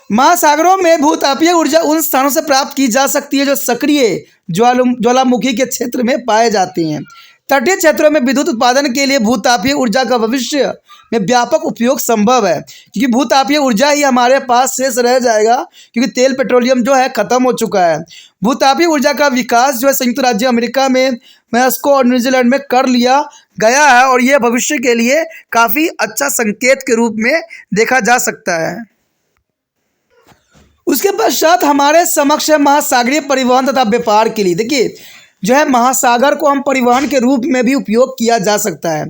महासागरों में भूतापीय ऊर्जा उन स्थानों से प्राप्त की जा सकती है जो सक्रिय ज्वालामुखी के क्षेत्र में पाए जाते हैं। तटीय क्षेत्रों में विद्युत उत्पादन के लिए भूतापीय ऊर्जा का भविष्य में व्यापक उपयोग संभव है, क्योंकि भूतापीय ऊर्जा ही हमारे पास शेष रह जाएगा, क्योंकि तेल पेट्रोलियम जो है ख़त्म हो चुका है। भूतापीय ऊर्जा का विकास जो है संयुक्त राज्य अमेरिका में, मेक्सिको और न्यूजीलैंड में कर लिया गया है, और यह भविष्य के लिए काफ़ी अच्छा संकेत के रूप में देखा जा सकता है। उसके पश्चात हमारे समक्ष है महासागरीय परिवहन तथा व्यापार के लिए। देखिए जो है महासागर को हम परिवहन के रूप में भी उपयोग किया जा सकता है।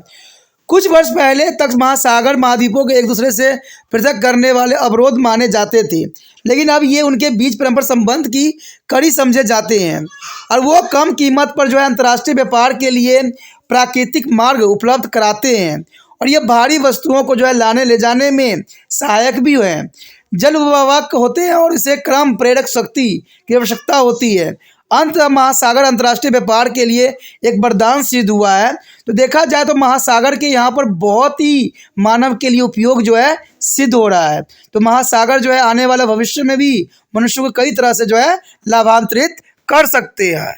कुछ वर्ष पहले तक महासागर महाद्वीपों को एक दूसरे से पृथक करने वाले अवरोध माने जाते थे, लेकिन अब ये उनके बीच परस्पर संबंध की कड़ी समझे जाते हैं, और वो कम कीमत पर जो है अंतर्राष्ट्रीय व्यापार के लिए प्राकृतिक मार्ग उपलब्ध कराते हैं, और ये भारी वस्तुओं को जो है लाने ले जाने में सहायक भी हैं। जल विवाहक होते हैं और इसे क्रम प्रेरक शक्ति की आवश्यकता होती है। अंत महासागर अंतर्राष्ट्रीय व्यापार के लिए एक वरदान सिद्ध हुआ है। तो देखा जाए तो महासागर के यहाँ पर बहुत ही मानव के लिए उपयोग जो है सिद्ध हो रहा है। तो महासागर जो है आने वाले भविष्य में भी मनुष्य को कई तरह से जो है लाभांतरित कर सकते हैं।